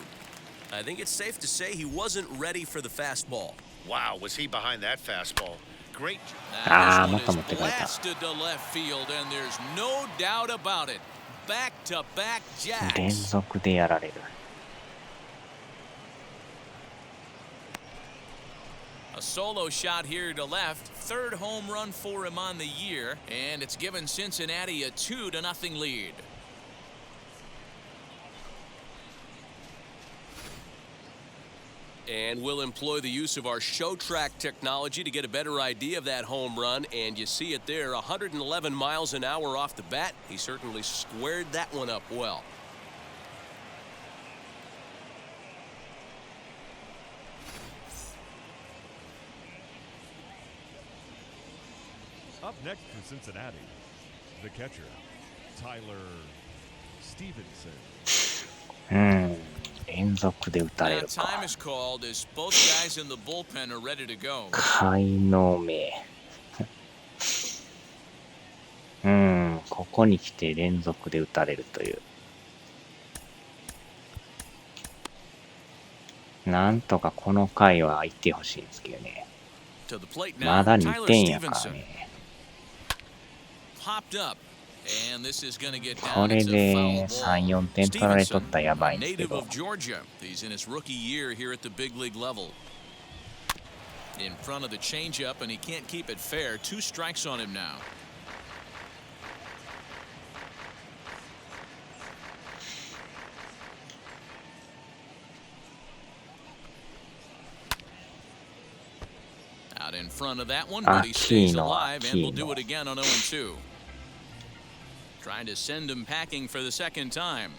[SPEAKER 6] I think it's safe to say he wasn't ready for the fastball.
[SPEAKER 2] Wow, was he behind that fastball? Great.
[SPEAKER 1] Now this one is blasted to left field, and there's no doubt about it. Back-to-back
[SPEAKER 3] 連
[SPEAKER 1] jacks.
[SPEAKER 3] 続でやられる。
[SPEAKER 1] A solo shot here to left. 3rd home run for him on the year, and it's given Cincinnati a 2-0 lead.
[SPEAKER 6] And we'll employ the use of our show track technology to get a better idea of that home run. And you see it there, 111 miles an hour off the bat. He certainly squared that one up well.
[SPEAKER 7] Up next for Cincinnati, the catcher, Tyler
[SPEAKER 3] 連続で打たれる
[SPEAKER 1] That
[SPEAKER 3] か。
[SPEAKER 1] time is called as both guys in the bullpen are ready to go.
[SPEAKER 3] 買いの目。ここに来て連続で打たれるという。なんとかこの回は行ってほしいんですけどね。
[SPEAKER 1] To the plate now,
[SPEAKER 3] まだ2
[SPEAKER 1] Tyler
[SPEAKER 3] 点やから
[SPEAKER 1] Stevenson
[SPEAKER 3] ね。
[SPEAKER 1] popped up, and this is going to get
[SPEAKER 3] こ
[SPEAKER 1] down.
[SPEAKER 3] れ
[SPEAKER 1] It's a
[SPEAKER 3] で
[SPEAKER 1] foul
[SPEAKER 3] 3、
[SPEAKER 1] ball.
[SPEAKER 3] 4点取られと
[SPEAKER 1] Stevenson,
[SPEAKER 3] ったらやば
[SPEAKER 1] a
[SPEAKER 3] いんですけ
[SPEAKER 1] native
[SPEAKER 3] ど。
[SPEAKER 1] of Georgia, he's in his rookie year here at the big league level. In front of the changeup, and he can't keep it fair. 2 strikes on him now. Out in front of that one, but he stays alive and will do it again on 0-2. Trying to send him packing for the second time.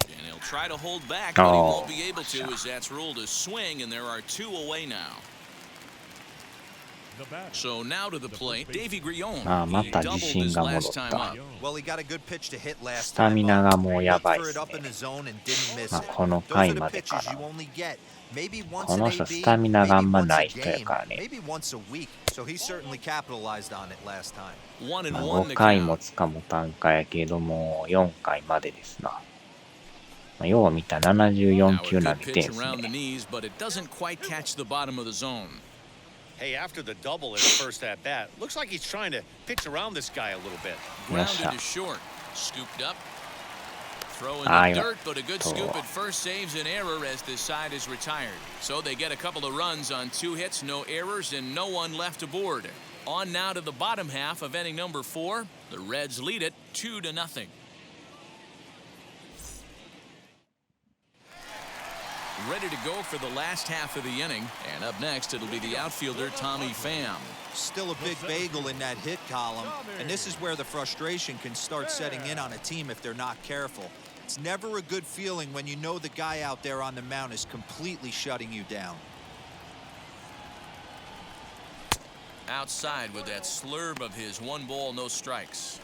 [SPEAKER 1] And he'll try to hold back, but he won't be able to as that's ruled a swing, and there are 2 away now. So now to the plate, Davy Grion. He doubled his last time up.
[SPEAKER 4] Well, he got a good pitch to hit
[SPEAKER 3] ス
[SPEAKER 4] last
[SPEAKER 3] タ
[SPEAKER 4] time
[SPEAKER 3] ミナ
[SPEAKER 4] up.
[SPEAKER 3] がもうやばい
[SPEAKER 4] Looked
[SPEAKER 3] で
[SPEAKER 4] for
[SPEAKER 3] す
[SPEAKER 4] it up in
[SPEAKER 3] ね。
[SPEAKER 4] the zone and didn't miss
[SPEAKER 3] まあ
[SPEAKER 4] it.
[SPEAKER 3] この
[SPEAKER 4] Those
[SPEAKER 3] 回
[SPEAKER 4] are the
[SPEAKER 3] まで
[SPEAKER 4] pitches
[SPEAKER 3] か
[SPEAKER 4] you
[SPEAKER 3] な。
[SPEAKER 4] only get. Maybe once
[SPEAKER 3] こ
[SPEAKER 4] an
[SPEAKER 3] の人
[SPEAKER 4] AB,
[SPEAKER 3] スタミナがあ
[SPEAKER 4] maybe
[SPEAKER 3] んま
[SPEAKER 4] once
[SPEAKER 3] な
[SPEAKER 4] a
[SPEAKER 3] い人や
[SPEAKER 4] game,
[SPEAKER 3] からね。
[SPEAKER 4] maybe once a week. So he certainly capitalized on it last time.
[SPEAKER 1] 1-1
[SPEAKER 3] 5
[SPEAKER 1] the
[SPEAKER 3] 回
[SPEAKER 1] count.
[SPEAKER 3] 持つか持たんかやけども、4回までですな。よう見たら
[SPEAKER 1] Now
[SPEAKER 3] 74
[SPEAKER 1] a
[SPEAKER 3] 球投
[SPEAKER 1] good
[SPEAKER 3] げて
[SPEAKER 1] pitch
[SPEAKER 3] んす
[SPEAKER 1] around the
[SPEAKER 3] ね。
[SPEAKER 1] knees, but it doesn't quite catch the bottom of the zone.
[SPEAKER 2] Hey, after the double in his first at bat, looks like he's trying to pitch around this guy a little bit.
[SPEAKER 1] Grounded to short. Scooped up. Throw in the dirt, but a good scoop at first saves an error as this side is retired. So they get a couple of runs on 2 hits, no errors, and no one left aboard. On now to the bottom half of inning number 4. The Reds lead it 2-0. Ready to go for the last half of the inning. And up next, it'll be the outfielder, Tommy Pham.
[SPEAKER 4] Still a big bagel in that hit column, and this is where the frustration can start setting in on a team if they're not careful. It's never a good feeling when you know the guy out there on the mound is completely shutting you down.
[SPEAKER 1] Outside with that slurve of his 1 ball, no strikes.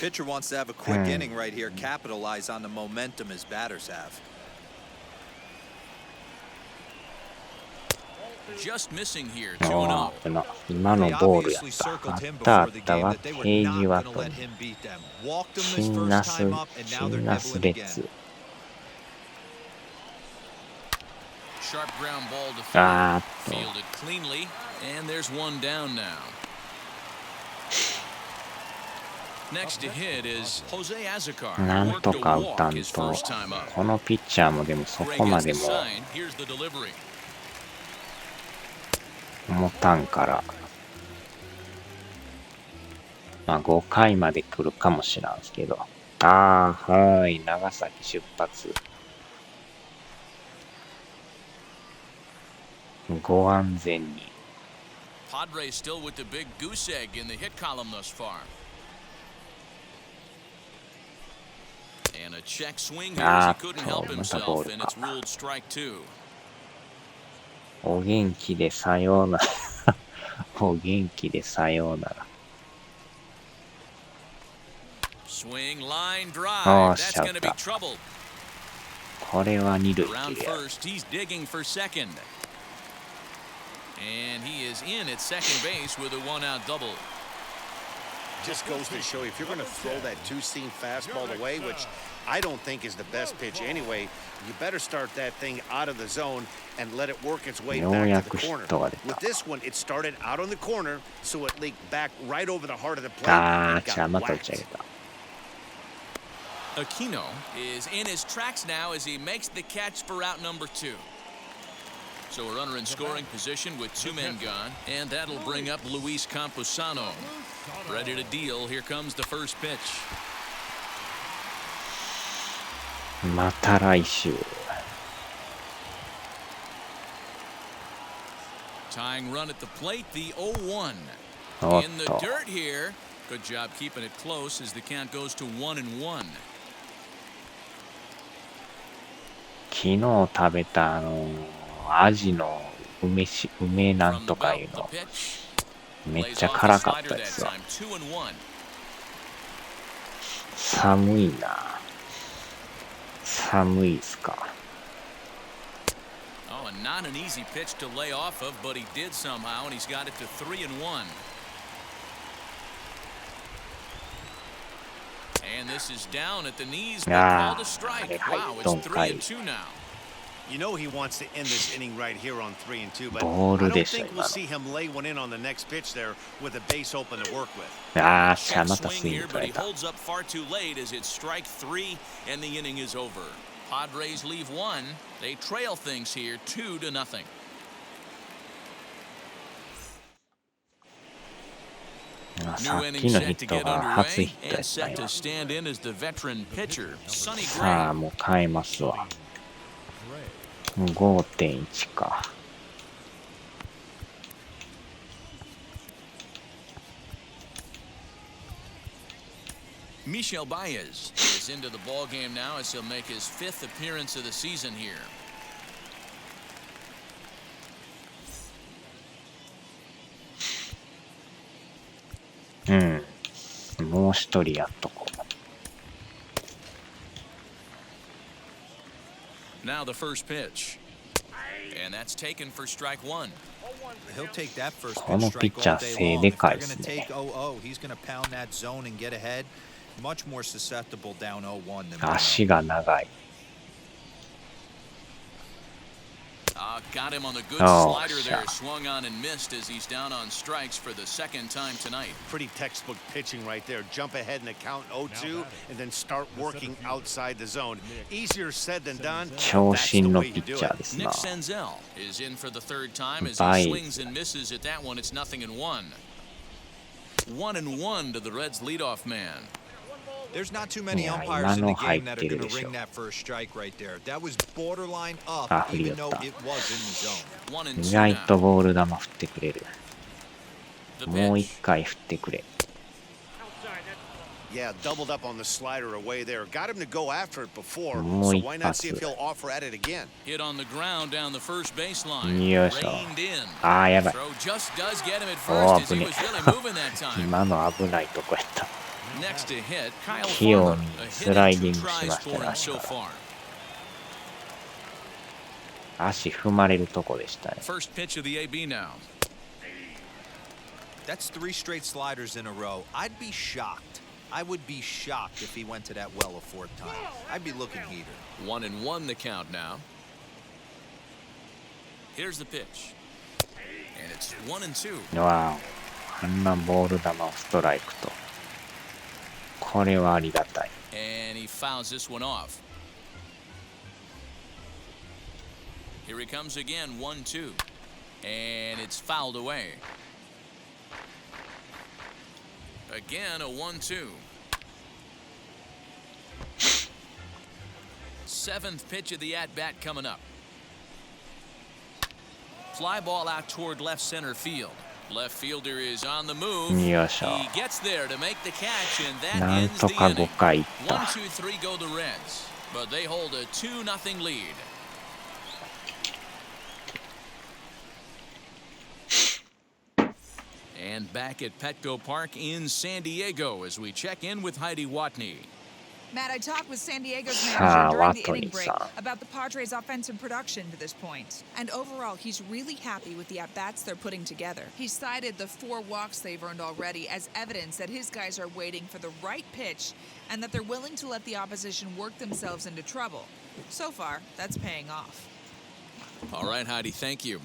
[SPEAKER 4] Pitcher wants to have a quick inning right here, capitalize on the momentum his batters have.
[SPEAKER 1] Just missing here,
[SPEAKER 3] あ
[SPEAKER 1] 2-0.
[SPEAKER 3] あ、今のボールやった。あったあったわ。ページワトに。シンナスレッツ。
[SPEAKER 1] Sharp ground ball to
[SPEAKER 3] あ
[SPEAKER 1] third.
[SPEAKER 3] ーっ
[SPEAKER 1] Fielded cleanly, and there's 1 down now. Next to hit is Jose Azocar.
[SPEAKER 3] と、なん
[SPEAKER 1] Worked
[SPEAKER 3] と
[SPEAKER 1] a
[SPEAKER 3] か打た
[SPEAKER 1] walk
[SPEAKER 3] ん
[SPEAKER 1] his
[SPEAKER 3] と、
[SPEAKER 1] first time up.
[SPEAKER 3] このピッチャーもでもそ
[SPEAKER 1] Gray
[SPEAKER 3] こま
[SPEAKER 1] gets
[SPEAKER 3] で
[SPEAKER 1] the
[SPEAKER 3] も
[SPEAKER 1] sign. Here's the delivery.
[SPEAKER 3] 持たんから。まあ5回まで来るかもしらんすけど。ああ、はい、長崎出発。ご安全に。
[SPEAKER 1] Padres still with the big goose egg in the hit column thus far. And a check swing here as he couldn't help himself, and it's ruled strike 2.
[SPEAKER 3] お元気でさようなら。お元気でさようなら。
[SPEAKER 1] Swing line drive.
[SPEAKER 3] Oh,
[SPEAKER 1] That's going to be
[SPEAKER 3] shut up.
[SPEAKER 1] trouble.
[SPEAKER 3] これは二塁
[SPEAKER 1] Around
[SPEAKER 3] 切りや。
[SPEAKER 1] first, he's digging for second. And he is in at second base with a 1-out double.
[SPEAKER 2] Just goes to show you, if you're going to throw that 2-seam fastball away, which I don't think is the best pitch anyway, you better start that thing out of the zone and let it work its way back to the corner. With this one, it started out on the corner, so it leaked back right over the heart of the plate.
[SPEAKER 3] あ
[SPEAKER 2] and
[SPEAKER 3] ー、
[SPEAKER 2] got
[SPEAKER 3] じゃあまた打
[SPEAKER 2] whacked.
[SPEAKER 3] ち上げた。
[SPEAKER 1] Aquino is in his tracks now as he makes the catch for out number 2. So a runner in scoring position with 2 men gone, and that'll bring up Luis Camposano. Ready to deal. Here comes the first pitch.
[SPEAKER 3] また来週。
[SPEAKER 1] Tying run at the plate, the 0-1.
[SPEAKER 3] おっ
[SPEAKER 1] In the
[SPEAKER 3] と。
[SPEAKER 1] dirt here. Good job keeping it close as the count goes to 1-1.
[SPEAKER 3] 昨日食べたアジの梅なん
[SPEAKER 1] From
[SPEAKER 3] と
[SPEAKER 1] the
[SPEAKER 3] かい
[SPEAKER 1] belt,
[SPEAKER 3] う
[SPEAKER 1] the
[SPEAKER 3] の
[SPEAKER 1] pitch.
[SPEAKER 3] めっ
[SPEAKER 1] Lays
[SPEAKER 3] ちゃ
[SPEAKER 1] off the
[SPEAKER 3] 辛かっ
[SPEAKER 1] slider
[SPEAKER 3] たで
[SPEAKER 1] that
[SPEAKER 3] すわ。
[SPEAKER 1] time. 2-1.
[SPEAKER 3] 寒いな。寒いっすか。
[SPEAKER 1] Oh, and not an easy pitch to lay off of, but he did somehow, and he's got it to 3-1. And this is down at the knees, but called a strike. Wow, it's 3-2 now.
[SPEAKER 2] You know he wants to end this inning right here on 3-2, but
[SPEAKER 3] ボー
[SPEAKER 2] I
[SPEAKER 3] ルで
[SPEAKER 2] don't
[SPEAKER 3] した
[SPEAKER 2] think
[SPEAKER 3] 今
[SPEAKER 2] we'll
[SPEAKER 3] の。
[SPEAKER 2] see him lay one in on the next pitch there with a base open to work with.
[SPEAKER 3] ああ、
[SPEAKER 1] Check
[SPEAKER 3] また
[SPEAKER 1] swing
[SPEAKER 3] スイン
[SPEAKER 1] here,
[SPEAKER 3] グ
[SPEAKER 1] but
[SPEAKER 3] 取
[SPEAKER 1] he
[SPEAKER 3] れた。
[SPEAKER 1] holds up far too late as it's strike 3, and the inning is over. Padres leave one. They trail things here 2-0.
[SPEAKER 3] さ
[SPEAKER 1] New
[SPEAKER 3] っ
[SPEAKER 1] inning
[SPEAKER 3] きのヒ
[SPEAKER 1] set
[SPEAKER 3] ッ
[SPEAKER 1] to
[SPEAKER 3] ト
[SPEAKER 1] get
[SPEAKER 3] が初
[SPEAKER 1] underway
[SPEAKER 3] ヒットや
[SPEAKER 1] and
[SPEAKER 3] った
[SPEAKER 1] set
[SPEAKER 3] よ。
[SPEAKER 1] to stand in as the veteran pitcher, Sonny
[SPEAKER 3] さあ、
[SPEAKER 1] Gray.
[SPEAKER 3] もう変えますわ。5.1 か。
[SPEAKER 1] Michel Baez is into the ball game now as he'll make his 5th appearance of the season here.
[SPEAKER 3] うん。もう一人やっとこう。
[SPEAKER 1] Now the first pitch. And that's taken for strike 1.
[SPEAKER 4] He'll take that first
[SPEAKER 3] この
[SPEAKER 4] pitch
[SPEAKER 3] ピッ
[SPEAKER 4] strike
[SPEAKER 3] チャ
[SPEAKER 4] all
[SPEAKER 3] ー
[SPEAKER 4] day
[SPEAKER 3] 背
[SPEAKER 4] long.
[SPEAKER 3] で
[SPEAKER 4] If
[SPEAKER 3] かい
[SPEAKER 4] they're
[SPEAKER 3] で
[SPEAKER 4] going
[SPEAKER 3] す
[SPEAKER 4] to
[SPEAKER 3] ね。
[SPEAKER 4] take 0-0, he's going to pound that zone and get ahead. Much more susceptible down 0-1 than
[SPEAKER 3] 足が長い。
[SPEAKER 1] Got him on the good
[SPEAKER 3] Oh,
[SPEAKER 1] slider there.
[SPEAKER 3] shot.
[SPEAKER 1] Swung on and missed as he's down on strikes for the 2nd time tonight.
[SPEAKER 2] Pretty textbook pitching right there. Jump ahead in the count 0-2 and then start working outside the zone. Easier said than done.
[SPEAKER 3] 長
[SPEAKER 2] That's the
[SPEAKER 3] 身の
[SPEAKER 2] way
[SPEAKER 3] ピ
[SPEAKER 2] you
[SPEAKER 3] ッ
[SPEAKER 2] do
[SPEAKER 3] チャ
[SPEAKER 2] it.
[SPEAKER 3] ーです
[SPEAKER 1] Nick
[SPEAKER 3] な。
[SPEAKER 1] Senzel is in for the 3rd time as
[SPEAKER 3] Baez.
[SPEAKER 1] he swings and misses at that one. It's 0-1. 1-1 to the Reds leadoff man.
[SPEAKER 4] There's not too many
[SPEAKER 3] Yeah,
[SPEAKER 4] umpires in the
[SPEAKER 3] 今の入っ
[SPEAKER 4] game that
[SPEAKER 3] て
[SPEAKER 4] are
[SPEAKER 3] る
[SPEAKER 4] going
[SPEAKER 3] で
[SPEAKER 4] to
[SPEAKER 3] しょ。
[SPEAKER 4] ring that first strike right there. That was borderline up,
[SPEAKER 3] あ、振り寄
[SPEAKER 4] even
[SPEAKER 3] った
[SPEAKER 4] though it was in the zone.
[SPEAKER 1] 1-2
[SPEAKER 3] 意外
[SPEAKER 1] now.
[SPEAKER 3] とボール球振ってくれる。
[SPEAKER 1] The
[SPEAKER 3] もう
[SPEAKER 1] pitch.
[SPEAKER 3] 一回振ってくれ。
[SPEAKER 2] Yeah, doubled up on the slider away there. Got him to go after it before,
[SPEAKER 3] Muy
[SPEAKER 2] so why not see if
[SPEAKER 3] fácil.
[SPEAKER 2] he'll offer at it again?
[SPEAKER 1] Hit on the ground down the first baseline.
[SPEAKER 3] よいしょ。
[SPEAKER 1] Reined in.
[SPEAKER 3] ああ、やばい。
[SPEAKER 1] Throw just does get him at
[SPEAKER 3] お
[SPEAKER 1] first
[SPEAKER 3] ー、
[SPEAKER 1] as
[SPEAKER 3] 危
[SPEAKER 1] he
[SPEAKER 3] ね
[SPEAKER 1] was really
[SPEAKER 3] え。
[SPEAKER 1] moving that time.
[SPEAKER 3] 今の危ないとこやった。
[SPEAKER 1] Next to hit, Kyle
[SPEAKER 3] 器用
[SPEAKER 1] Farmer.
[SPEAKER 3] に
[SPEAKER 1] A
[SPEAKER 3] ス
[SPEAKER 1] hit
[SPEAKER 3] ライ
[SPEAKER 1] and
[SPEAKER 3] ディ
[SPEAKER 1] 2
[SPEAKER 3] ングし
[SPEAKER 1] tries
[SPEAKER 3] ました
[SPEAKER 1] for
[SPEAKER 3] ね、
[SPEAKER 1] him
[SPEAKER 3] 足
[SPEAKER 1] so
[SPEAKER 3] から。
[SPEAKER 1] far.
[SPEAKER 3] 足踏まれるとこでしたね。
[SPEAKER 1] First pitch of the AB now.
[SPEAKER 4] That's 3 straight sliders in a row. I'd be shocked. I would be shocked if he went to that well a 4th time. I'd be looking heated.
[SPEAKER 1] 1-1 the count now. Here's the pitch. And it's 1-2.
[SPEAKER 3] わあ、あんなボール球をストライクと。これはありがたい。
[SPEAKER 1] And he fouls this one off. Here he comes again, 1-2. And it's fouled away. Again, a 1-2. 7th pitch of the at-bat coming up. Fly ball out toward left center field. Left fielder is on the move.
[SPEAKER 3] よいしょ。
[SPEAKER 1] He gets there to make the catch, and that
[SPEAKER 3] なん
[SPEAKER 1] ends
[SPEAKER 3] と
[SPEAKER 1] the
[SPEAKER 3] か
[SPEAKER 1] inning.
[SPEAKER 3] 5回いった。
[SPEAKER 1] 1-2-3 go the Reds, but they hold a 2-0 lead. And back at Petco Park in San Diego as we check in with Heidi Watney.
[SPEAKER 5] Matt, I talked with San Diego's
[SPEAKER 3] Ah,
[SPEAKER 5] manager during the inning break
[SPEAKER 3] Watney-san.
[SPEAKER 5] about the Padres' offensive production to this point. And overall, he's really happy with the at-bats they're putting together. He cited the 4 walks they've earned already as evidence that his guys are waiting for the right pitch and that they're willing to let the opposition work themselves into trouble. So far, that's paying off.
[SPEAKER 1] All right, Heidi, thank you.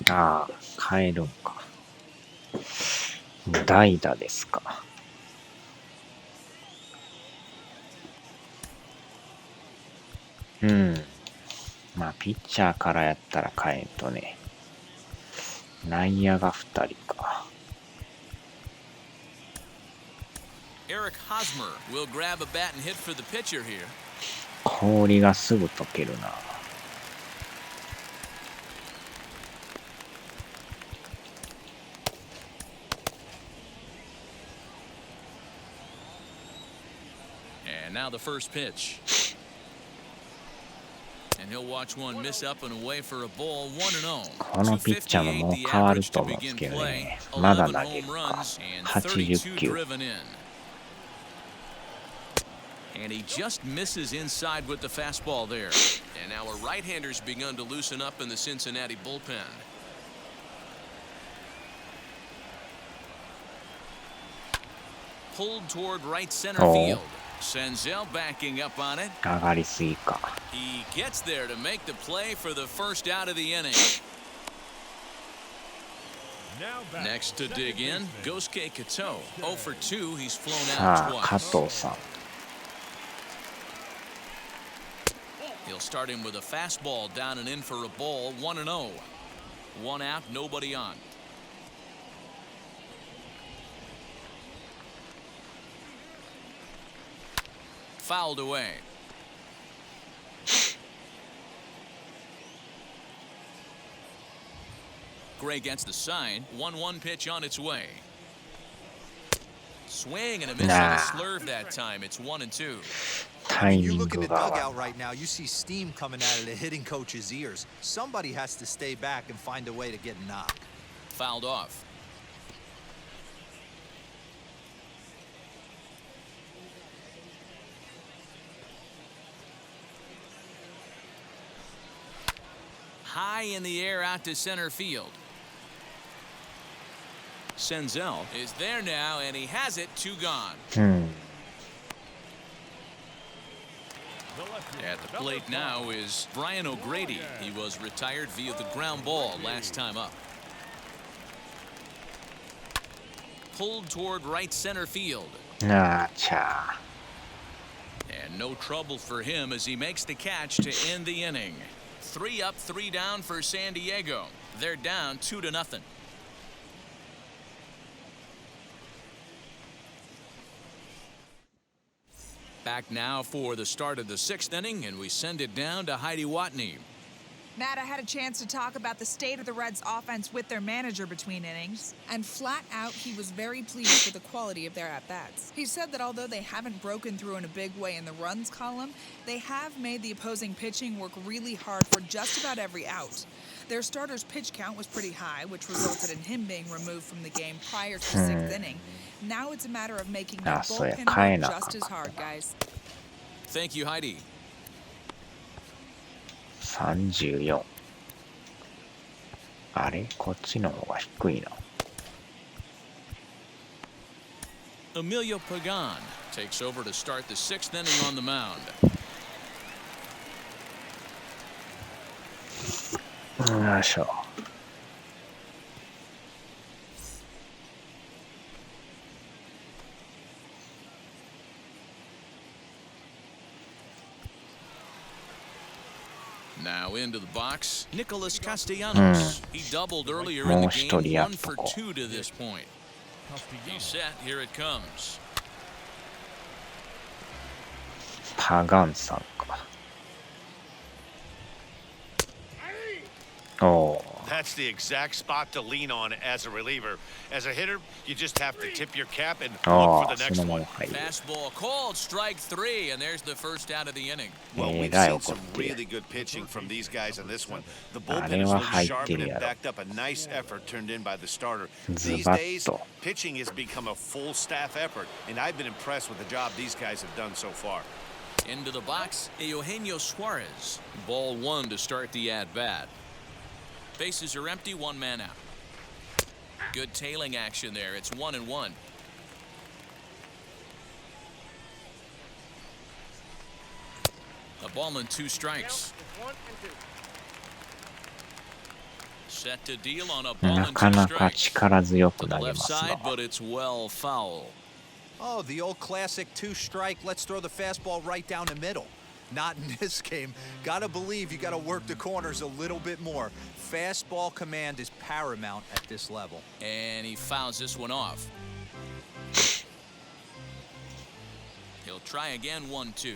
[SPEAKER 3] ああ、変えるんか。代打ですか。うん。まあ、ピッチャーからやったら変えんとね。内野が2人か。
[SPEAKER 1] Eric Hosmer will grab a bat and hit for the pitcher here.
[SPEAKER 3] 氷がすぐ溶けるな。
[SPEAKER 1] And now the first pitch. And he'll watch one miss up and away for a ball, 1-0.
[SPEAKER 3] このピッチャーももう変わると思うんですけどね。まだ投げるか。80球。
[SPEAKER 1] And he just misses inside with the fastball there. And now a right-hander's begun to loosen up in the Cincinnati bullpen. Pulled toward right center field. Senzel backing up on it.
[SPEAKER 3] 上がりすぎか。
[SPEAKER 1] He gets there to make the play for the first out of the inning. Next to dig in, Gosuke Kato. 0 for 2. He's flown
[SPEAKER 3] さ
[SPEAKER 1] out
[SPEAKER 3] あ、加
[SPEAKER 1] twice.
[SPEAKER 3] 藤さん。
[SPEAKER 1] He'll start him with a fastball down and in for a ball, 1-0. 1 out, nobody on. Fouled away. Gray gets the sign. 1-1 pitch on its way. Swing and a miss on a slurve that time. It's 1-2.
[SPEAKER 3] タイミ
[SPEAKER 4] You
[SPEAKER 3] ン
[SPEAKER 4] look in
[SPEAKER 3] グ
[SPEAKER 4] the
[SPEAKER 3] が
[SPEAKER 4] dugout right now, you see steam coming out of the hitting coach's ears. Somebody has to stay back and find a way to get knocked.
[SPEAKER 1] Fouled off. High in the air out to center field. Senzel is there now, and he has it. 2 gone.
[SPEAKER 3] うん。
[SPEAKER 1] At the plate now is Brian O'Grady. He was retired via the ground ball last time up. Pulled toward right center field.
[SPEAKER 3] なあ、ちゃ
[SPEAKER 1] And no trouble for him as he makes the catch to end the inning. 3 up, 3 down for San Diego. They're down 2-0. Back now for the start of the 6th inning, and we send it down to Heidi Watney.
[SPEAKER 5] Matt, I had a chance to talk about the state of the Reds' offense with their manager between innings, and flat out, he was very pleased with the quality of their at-bats. He said that although they haven't broken through in a big way in the runs column, they have made the opposing pitching work really hard for just about every out. Their starter's pitch count was pretty high, which resulted in him being removed from the game prior to the 6th inning. Now it's a matter of making their bullpen work just as hard, guys.
[SPEAKER 1] Thank you, Heidi.
[SPEAKER 3] 34。あれこっちの方が低いな。
[SPEAKER 1] Emilio Pagan takes over to start the 6th inning on the mound.
[SPEAKER 3] よいしょ。
[SPEAKER 1] Now into the box, Nicholas Castellanos. He doubled earlier in the game, 1 for 2 to this point. He's set, here it comes.
[SPEAKER 3] パガンさんか。おお。
[SPEAKER 2] That's the exact spot to lean on as a reliever. As a hitter, you just have to tip your cap and look for the next one.
[SPEAKER 1] Fastball called, strike 3, and there's the first out of the inning.
[SPEAKER 2] Well, we've seen some really good pitching from these guys in this one. The bullpen is really sharpened and backed up a nice effort turned in by the starter. These days, pitching has become a full staff effort, and I've been impressed with the job these guys have done so far.
[SPEAKER 1] Into the box, Eugenio Suarez. Ball 1 to start the at-bat. Bases are empty, 1 man out. Good tailing action there. It's 1-1. A ball and 2 strikes. Set to deal on a ball
[SPEAKER 3] な
[SPEAKER 1] and
[SPEAKER 3] か
[SPEAKER 1] 2
[SPEAKER 3] なか
[SPEAKER 1] strikes.
[SPEAKER 3] 力強く
[SPEAKER 1] To the
[SPEAKER 3] 投げ
[SPEAKER 1] left
[SPEAKER 3] ます
[SPEAKER 1] side,
[SPEAKER 3] な。
[SPEAKER 1] but it's well foul.
[SPEAKER 4] Oh, the old classic 2-strike. Let's throw the fastball right down the middle. Not in this game. Gotta believe you gotta work the corners a little bit more. Fastball command is paramount at this level.
[SPEAKER 1] And he fouls this one off. He'll try again, 1-2.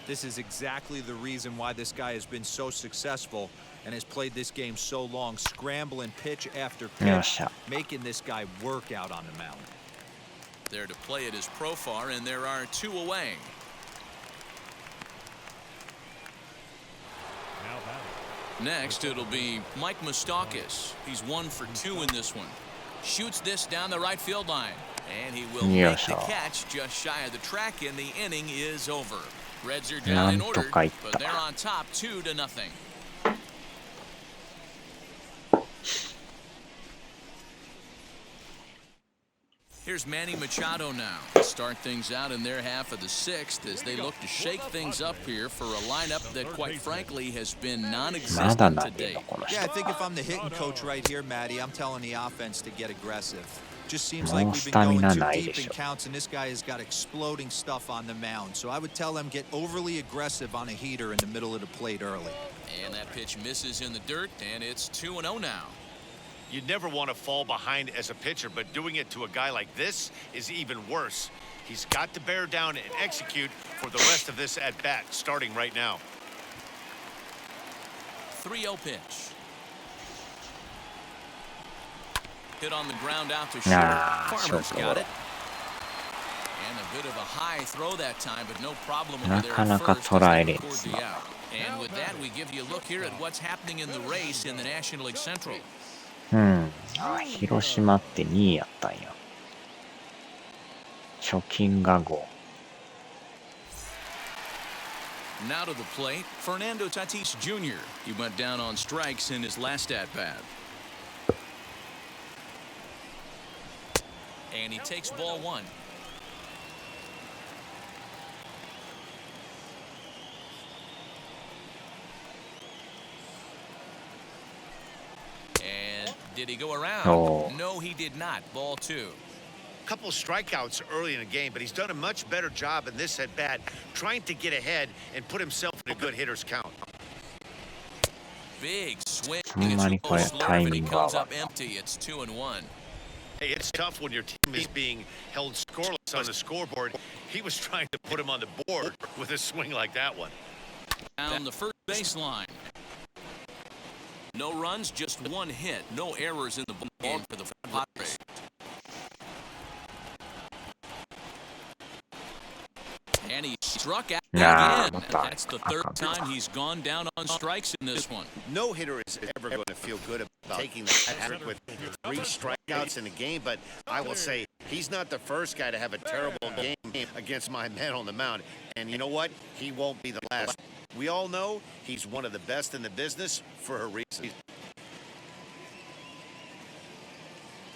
[SPEAKER 4] This is exactly the reason why this guy has been so successful and has played this game so long, scrambling pitch after pitch, making this guy work out on the mound.
[SPEAKER 1] There to play it is Profar, and there are 2 away. Next, it'll be Mike Moustakas. He's 1 for 2 in this one. Shoots this down the right field line. And he will make the catch just shy of the track, and the inning is over. Reds are down in order, but they're on top 2-0. Here's Manny Machado now. Start things out in their half of the 6th as they look to shake things up here for a lineup that, quite frankly, has been non-existent to date.
[SPEAKER 4] Yeah, I think if I'm the hitting coach right here, Matty, I'm telling the offense to get aggressive. Just seems like we've been going too deep in counts, and this guy has got exploding stuff on the mound. So I would tell them get overly aggressive on a heater in the middle of the plate early.
[SPEAKER 1] And that pitch misses in the dirt, and it's 2-0 now.
[SPEAKER 2] You never want to fall behind as a pitcher, but doing it to a guy like this is even worse. He's got to bear down and execute for the rest of this at-bat, starting right now.
[SPEAKER 1] 3-0 pitch. Hit on the ground out to short. Farmer's got it. And a bit of a high throw that time, but no problem over there at first. And with that, we give you a look here at what's happening in the race in the National League Central.
[SPEAKER 3] 広島って2位やったんや。貯金が5。
[SPEAKER 1] Now to the plate, Fernando Tatis Jr. He went down on strikes in his last at-bat. And he takes ball 1. And did he go around? No, he did not. Ball 2.
[SPEAKER 2] Couple strikeouts early in the game, but he's done a much better job in this at-bat trying to get ahead and put himself in a good hitter's count.
[SPEAKER 1] Big swing. And he comes up empty. It's 2-1.
[SPEAKER 2] Hey, it's tough when your team is being held scoreless on the scoreboard. He was trying to put him on the board with a swing like that one.
[SPEAKER 1] Down the first baseline. No runs, just 1 hit. No errors in the ball for the Padres. And he struck out again. That's the 3rd time he's gone down on strikes in this one.
[SPEAKER 2] No hitter is ever going to feel good about taking that trick with 3 strikeouts in a game, but I will say he's not the first guy to have a terrible game against my man on the mound. And you know what? He won't be the last. We all know he's one of the best in the business for a reason.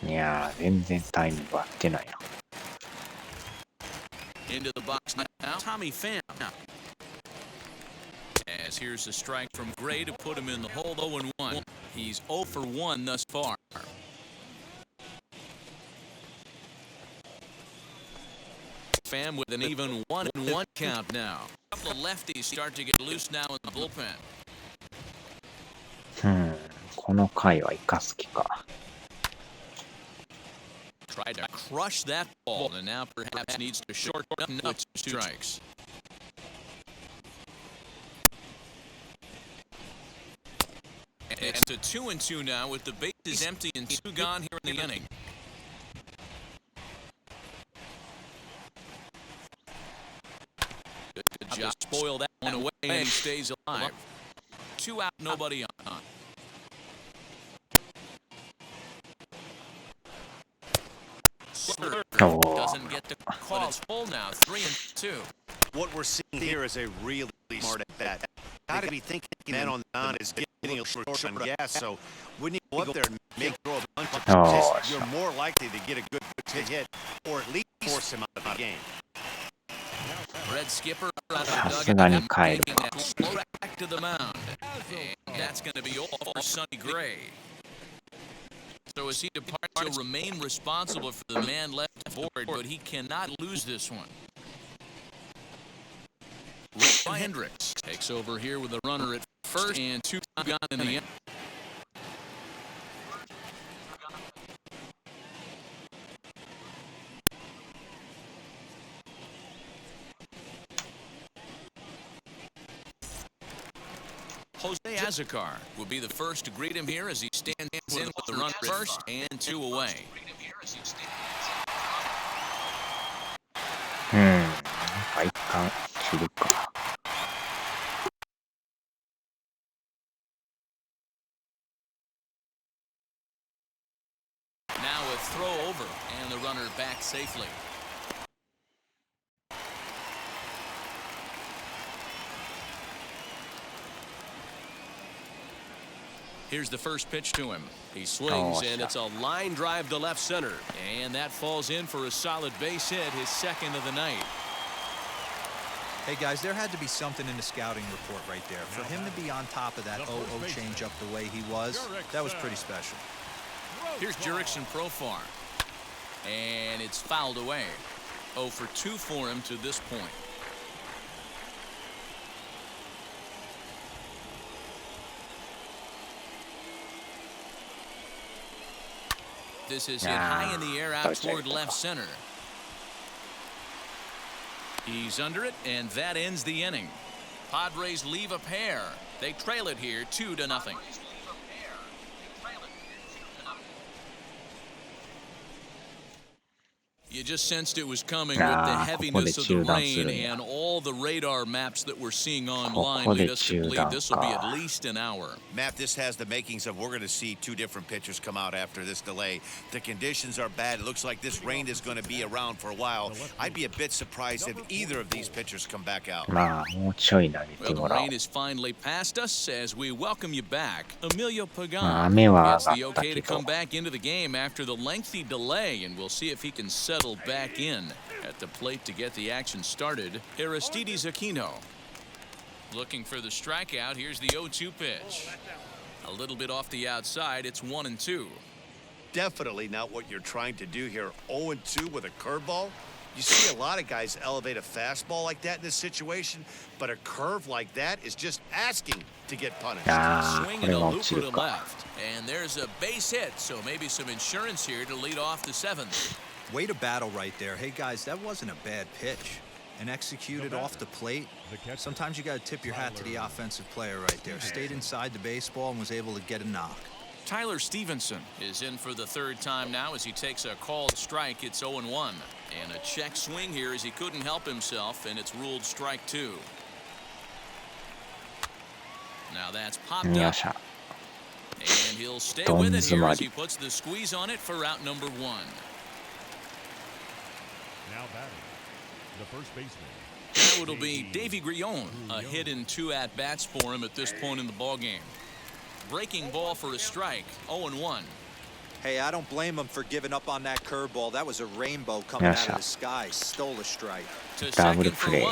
[SPEAKER 3] いやー、全然タイム割ってないな。
[SPEAKER 1] Into the box now, Tommy Pham. As here's a strike from Gray to put him in the hole. 0-1. He's 0 for 1 thus far. Pham with an even 1-1 count now. A couple of lefties start to get loose now in the bullpen.
[SPEAKER 3] この回は生かす気か。
[SPEAKER 1] Tried to crush that ball, and now perhaps needs to shorten up 2 strikes. It's to 2-2 now with the bases empty and 2 gone here in the inning. Good job. Spoil that one away, and he stays alive. 2 out, nobody on. Doesn't get the call. It's full now. 3-2.
[SPEAKER 2] What we're seeing here is a really smart at-bat. Got to be thinking man on the mound is getting a short on gas. So when you go up there and make throw a bunch of pitches, you're more likely to get a good hit or at least force him out of the game.
[SPEAKER 1] Red skipper
[SPEAKER 3] さすがに帰るか。
[SPEAKER 1] back to the mound. And that's going to be all for Sonny Gray. So as he departs, he'll remain responsible for the man left aboard, but he cannot lose this one. Hendricks takes over here with a runner at first and 2 gone in the end. Jose Azocar will be the first to greet him here as he stands in with the runner first and 2 away.
[SPEAKER 3] なんか一旦切るか。
[SPEAKER 1] runner back safely. Here's the first pitch to him. He swings, and it's a line drive to left center. And that falls in for a solid base hit, his second of the night.
[SPEAKER 4] Hey, guys, there had to be something in the scouting report right there. For him to be on top of that 0-0 changeup the way he was, that was pretty special.
[SPEAKER 1] Here's Jurickson Profar. And it's fouled away. 0 for 2 for him to this point. This is hit high in the air out toward left center. He's under it, and that ends the inning. Padres leave a pair. They trail it here 2-0. You just sensed it was coming with the heaviness of the rain and all the radar maps that we're seeing online lead us to believe this will be at least an hour.
[SPEAKER 2] Matt, this has the makings of we're going to see 2 different pitchers come out after this delay. The conditions are bad. It looks like this rain is going to be around for a while. I'd be a bit surprised if either of these pitchers come back out.
[SPEAKER 3] Well,
[SPEAKER 1] the rain is finally past us as we welcome you back. Emilio Pagan gets the okay to come back into the game after the lengthy delay, and we'll see if he can settle back in at the plate to get the action started. Aristides Aquino looking for the strikeout. Here's the 0-2 pitch. A little bit off the outside. It's 1-2.
[SPEAKER 2] Definitely not what you're trying to do here. 0-2 with a curveball. You see a lot of guys elevate a fastball like that in this situation, but a curve like that is just asking to get punished.
[SPEAKER 1] Swinging a looper to left, and there's a base hit, so maybe some insurance here to lead off the 7th.
[SPEAKER 4] Way to battle right there. Hey, guys, that wasn't a bad pitch. And executed off the plate. Sometimes you got to tip your hat to the offensive player right there. Stayed inside the baseball and was able to get a knock.
[SPEAKER 1] Tyler Stevenson is in for the 3rd time now as he takes a called strike. It's 0-1. And a check swing here as he couldn't help himself, and it's ruled strike 2. Now that's popped up. And he'll stay with it here as he puts the squeeze on it for out number 1.
[SPEAKER 7] Now batting, the first baseman.
[SPEAKER 1] Now it'll be Davy Grillon. A hit in 2 at-bats for him at this point in the ballgame. Breaking ball for a strike. 0-1.
[SPEAKER 4] Hey, I don't blame him for giving up on that curveball. That was a rainbow coming out of the sky. Stole a strike.
[SPEAKER 1] To second for 1.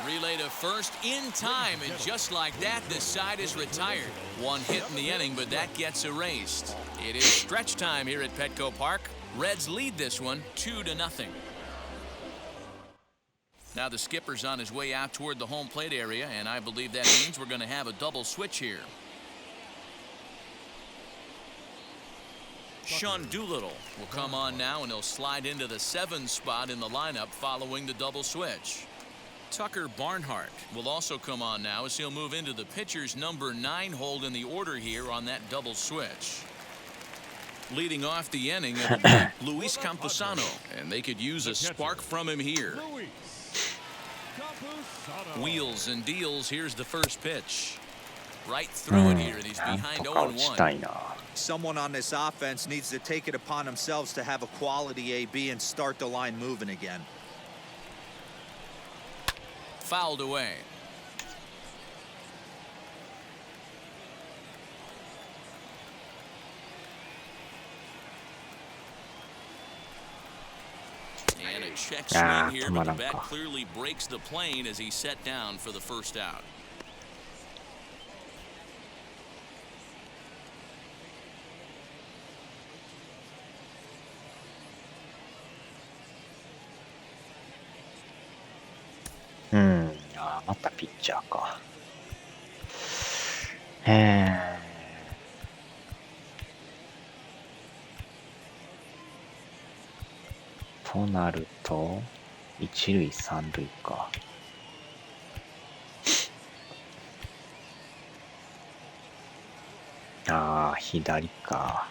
[SPEAKER 1] Relay to first in time. And just like that, the side is retired. 1 hit in the inning, but that gets erased. It is stretch time here at Petco Park. Reds lead this one 2-0. Now the skipper's on his way out toward the home plate area, and I believe that means we're going to have a double switch here. Sean Doolittle will come on now, and he'll slide into the 7 spot in the lineup following the double switch. Tucker Barnhart will also come on now as he'll move into the pitcher's number 9 hold in the order here on that double switch. Leading off the inning, it'll be Luis Camposano, and they could use a spark from him here. Wheels and deals. Here's the first pitch. Right through it here, and he's behind 0-1.
[SPEAKER 4] Someone on this offense needs to take it upon themselves to have a quality AB and start the line moving again.
[SPEAKER 1] Fouled away. And a check swing here, but the bat clearly breaks the plane as he's set down for the first out.
[SPEAKER 3] Ah, またピッチャーか。となると、一塁三塁か。ああ、左か。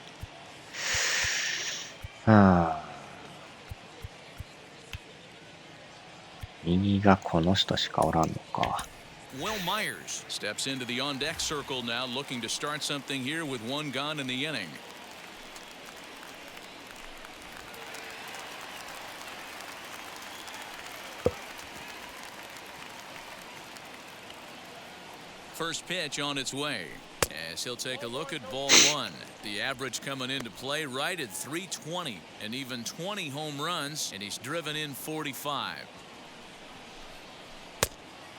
[SPEAKER 3] 右がこの人しかおらんのか。
[SPEAKER 1] Will Myers steps into the on-deck circle now, looking to start something here with 1 gone in the inning. First pitch on its way. As he'll take a look at ball one. The average coming into play right at 320. And even 20 home runs, and he's driven in 45.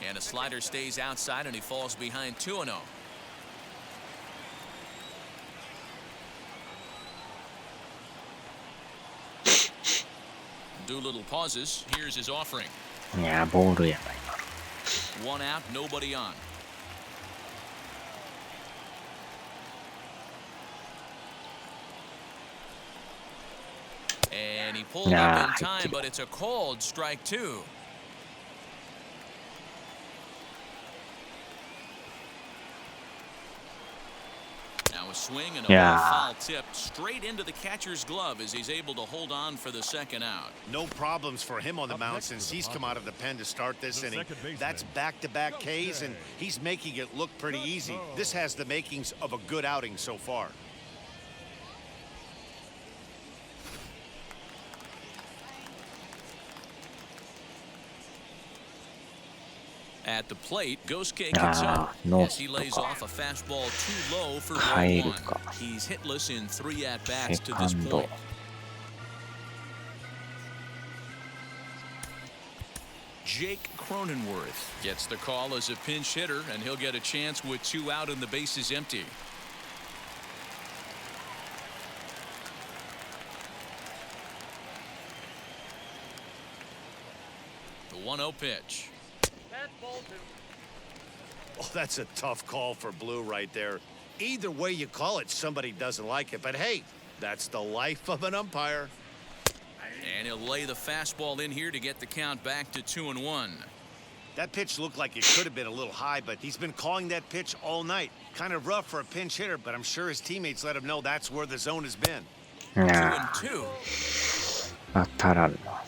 [SPEAKER 1] And a slider stays outside, and he falls behind 2-0. Doolittle pauses. Here's his offering.
[SPEAKER 3] いや、ボールやな、今の。
[SPEAKER 1] One out, nobody on. And he pulled up in time, but it's a called strike two. Now a swing and a foul tip straight into the catcher's glove as he's able to hold on for the second out.
[SPEAKER 2] No problems for him on the mound since he's come out of the pen to start this inning. That's back-to-back Ks, and he's making it look pretty easy. This has the makings of a good outing so far.
[SPEAKER 1] At the plate, Gosuke Kitsuno as he lays off a fastball too low for ball one. He's hitless in 3 at-bats to this point. Jake Cronenworth gets the call as a pinch hitter, and he'll get a chance with 2 out and the bases empty. The 1-0 pitch.
[SPEAKER 2] Oh, that's a tough call for Blue right there. Either way you call it, somebody doesn't like it. But hey, that's the life of an umpire.
[SPEAKER 1] And he'll lay the fastball in here to get the count back to 2-1.
[SPEAKER 2] That pitch looked like it could have been a little high, but he's been calling that pitch all night. Kind of rough for a pinch hitter, but I'm sure his teammates let him know that's where the zone has been.
[SPEAKER 1] 2-2.
[SPEAKER 3] 当たらんな。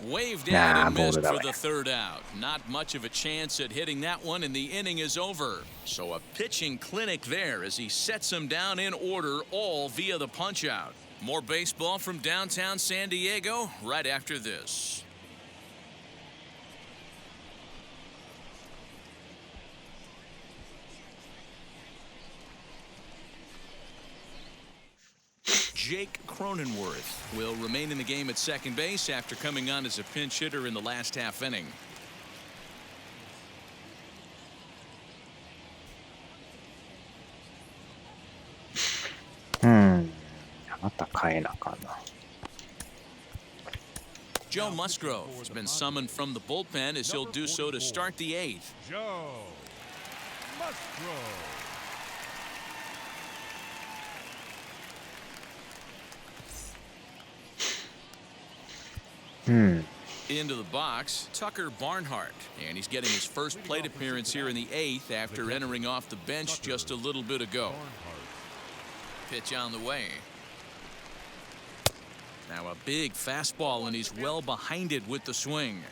[SPEAKER 1] Waved at and missed for the third out. Not much of a chance at hitting that one, and the inning is over. So a pitching clinic there as he sets them down in order, all via the punch-out. More baseball from downtown San Diego right after this. Jake Cronenworth will remain in the game at second base after coming on as a pinch hitter in the last half inning. Joe Musgrove has been summoned from the bullpen as he'll do so to start the 8th.
[SPEAKER 7] Joe Musgrove.
[SPEAKER 1] Into the box, Tucker Barnhart, and he's getting his first plate appearance here in the 8th after entering off the bench just a little bit ago. Pitch on the way. Now a big fastball, and he's well behind it with the swing.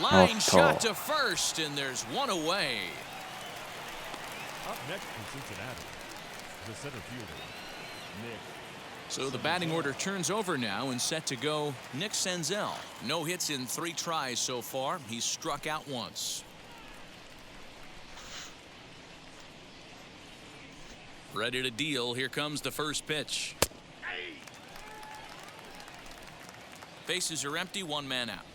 [SPEAKER 1] Line shot to first, and there's one away.
[SPEAKER 7] Up next from Cincinnati, the center fielder, Nick.
[SPEAKER 1] So the batting order turns over now and set to go Nick Senzel. No hits in 3 tries so far. He's struck out once. Ready to deal. Here comes the first pitch. Bases are empty, 1 man out.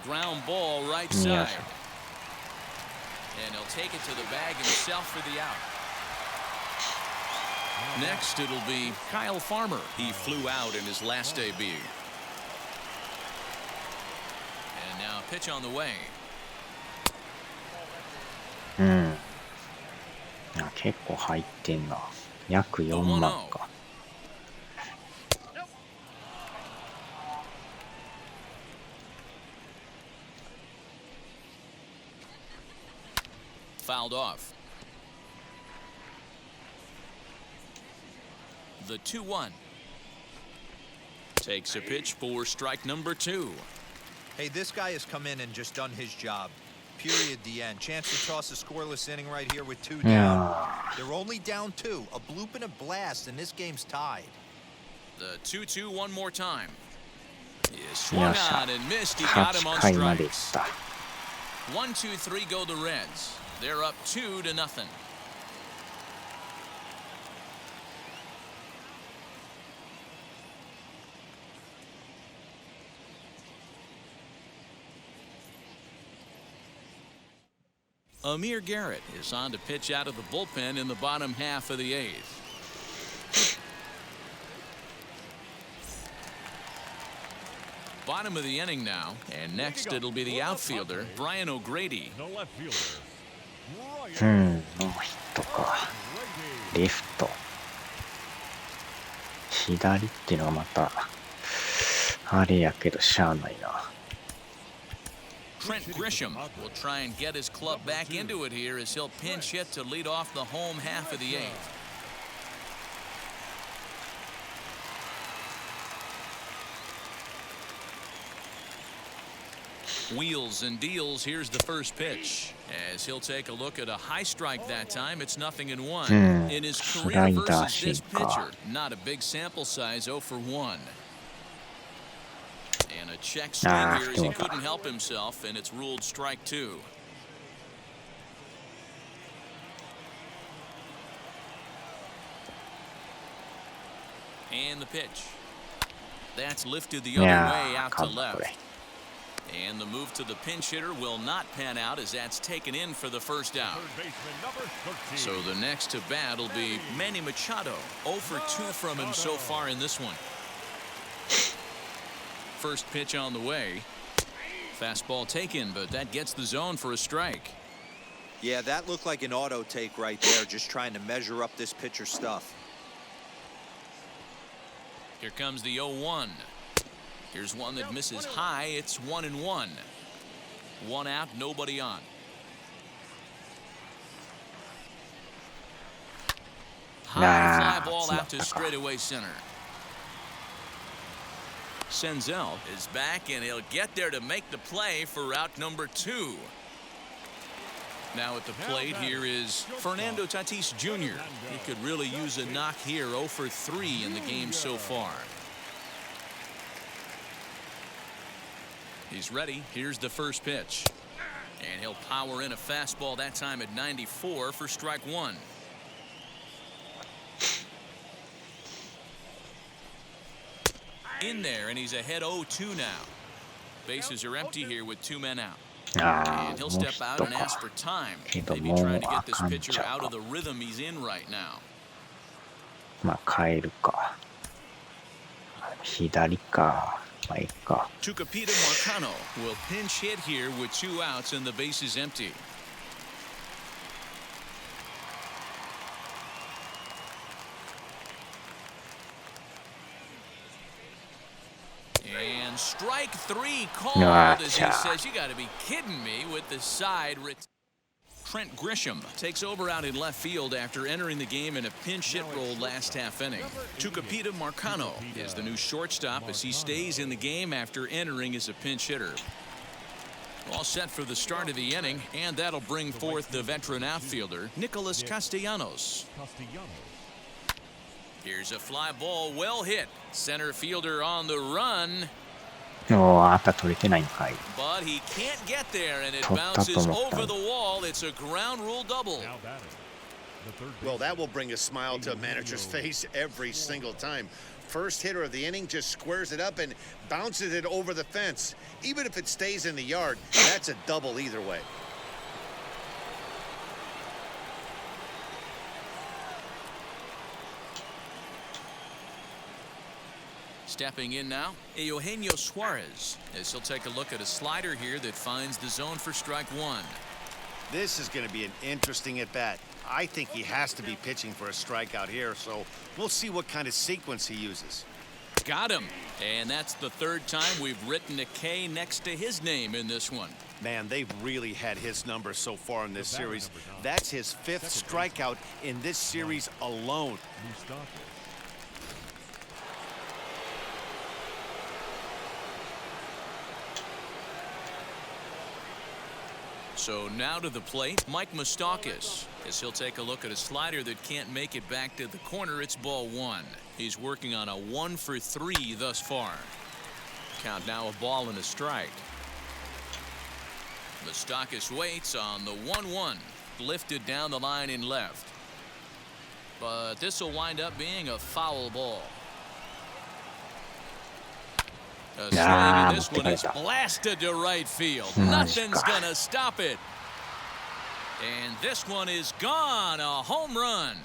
[SPEAKER 1] Ground ball right side. And he'll take it to the bag himself for the out. Next, it'll be Kyle Farmer. He flew out in his last debut. And now pitch on the way.
[SPEAKER 3] 結構入ってんな。約4万か。
[SPEAKER 1] Fouled off. The 2-1. Takes a pitch for strike number 2.
[SPEAKER 4] Hey, this guy has come in and just done his job. Period, the end. Chance to toss a scoreless inning right here with 2 down. They're only down 2. A bloop and a blast, and this game's tied.
[SPEAKER 1] The 2-2 one more time. He swung on and missed. He got him on strikes. 1-2-3 go the Reds. They're up 2-0. Amir Garrett is on to pitch out of the bullpen in the bottom half of the 8th. Bottom of the inning now, and next it'll be the outfielder, Brian O'Grady.
[SPEAKER 7] The left fielder.
[SPEAKER 3] ノーヒットか。レフト。左っていうのはまた、あれやけどしゃあないな。
[SPEAKER 1] Trent Grisham will try and get his club back into it here as he'll pinch hit to lead off the home half of the 8th. Wheels and deals. Here's the first pitch as he'll take a look at a high strike that time. It's 0-1 in his career versus this pitcher. Not a big sample size, 0 for 1. And a check swing here as he couldn't help himself, and it's ruled strike 2. And the pitch. That's lifted the other way out to left. And the move to the pinch hitter will not pan out as that's taken in for the first out. So the next to bat will be Manny Machado. 0 for 2 from him so far in this one. First pitch on the way. Fastball taken, but that gets the zone for a strike.
[SPEAKER 4] Yeah, that looked like an auto take right there, just trying to measure up this pitcher's stuff.
[SPEAKER 1] Here comes the 0-1. Here's one that misses high. It's 1-1. 1 out, nobody on. High fly ball out to straightaway center. Senzel is back, and he'll get there to make the play for out number 2. Now at the plate here is Fernando Tatis Jr. He could really use a knock here. 0 for 3 in the game so far. He's ready. Here's the first pitch. And he'll power in a fastball that time at 94 for strike 1. In there, and he's ahead 0-2 now. Bases are empty here with 2 men out. And he'll step out and ask for time. Maybe trying to get this pitcher out of the rhythm he's in right now.
[SPEAKER 3] まあ変えるか。左か。まあいいか。
[SPEAKER 1] Tucupita Marcano will pinch hit here with 2 outs and the bases empty. And strike 3 called as he says, you got to be kidding me with the side. Trent Grisham takes over out in left field after entering the game in a pinch hit role last half inning. Tucupita Marcano is the new shortstop as he stays in the game after entering as a pinch hitter. All set for the start of the inning, and that'll bring forth the veteran outfielder, Nicholas Castellanos. Here's a fly ball, well hit. Center fielder on the run.
[SPEAKER 3] あった取れてないんかい。
[SPEAKER 1] But he can't get there, and it bounces over the wall. It's a ground rule double.
[SPEAKER 2] Well, that will bring a smile to a manager's face every single time. First hitter of the inning just squares it up and bounces it over the fence. Even if it stays in the yard, that's a double either way.
[SPEAKER 1] Stepping in now, Eugenio Suarez, as he'll take a look at a slider here that finds the zone for strike 1.
[SPEAKER 2] This is going to be an interesting at-bat. I think he has to be pitching for a strikeout here, so we'll see what kind of sequence he uses.
[SPEAKER 1] Got him. And that's the 3rd time we've written a K next to his name in this one.
[SPEAKER 2] Man, they've really had his number so far in this series. That's his 5th strikeout in this series alone.
[SPEAKER 1] So now to the plate, Mike Moustakas. As he'll take a look at a slider that can't make it back to the corner. It's ball one. He's working on a 1 for 3 thus far. Count now a ball and a strike. Moustakas waits on the 1-1. Lifted down the line in left. But this will wind up being a foul ball. A swing, and this one is blasted to right field. Nothing's gonna stop it. And this one is gone. A home run.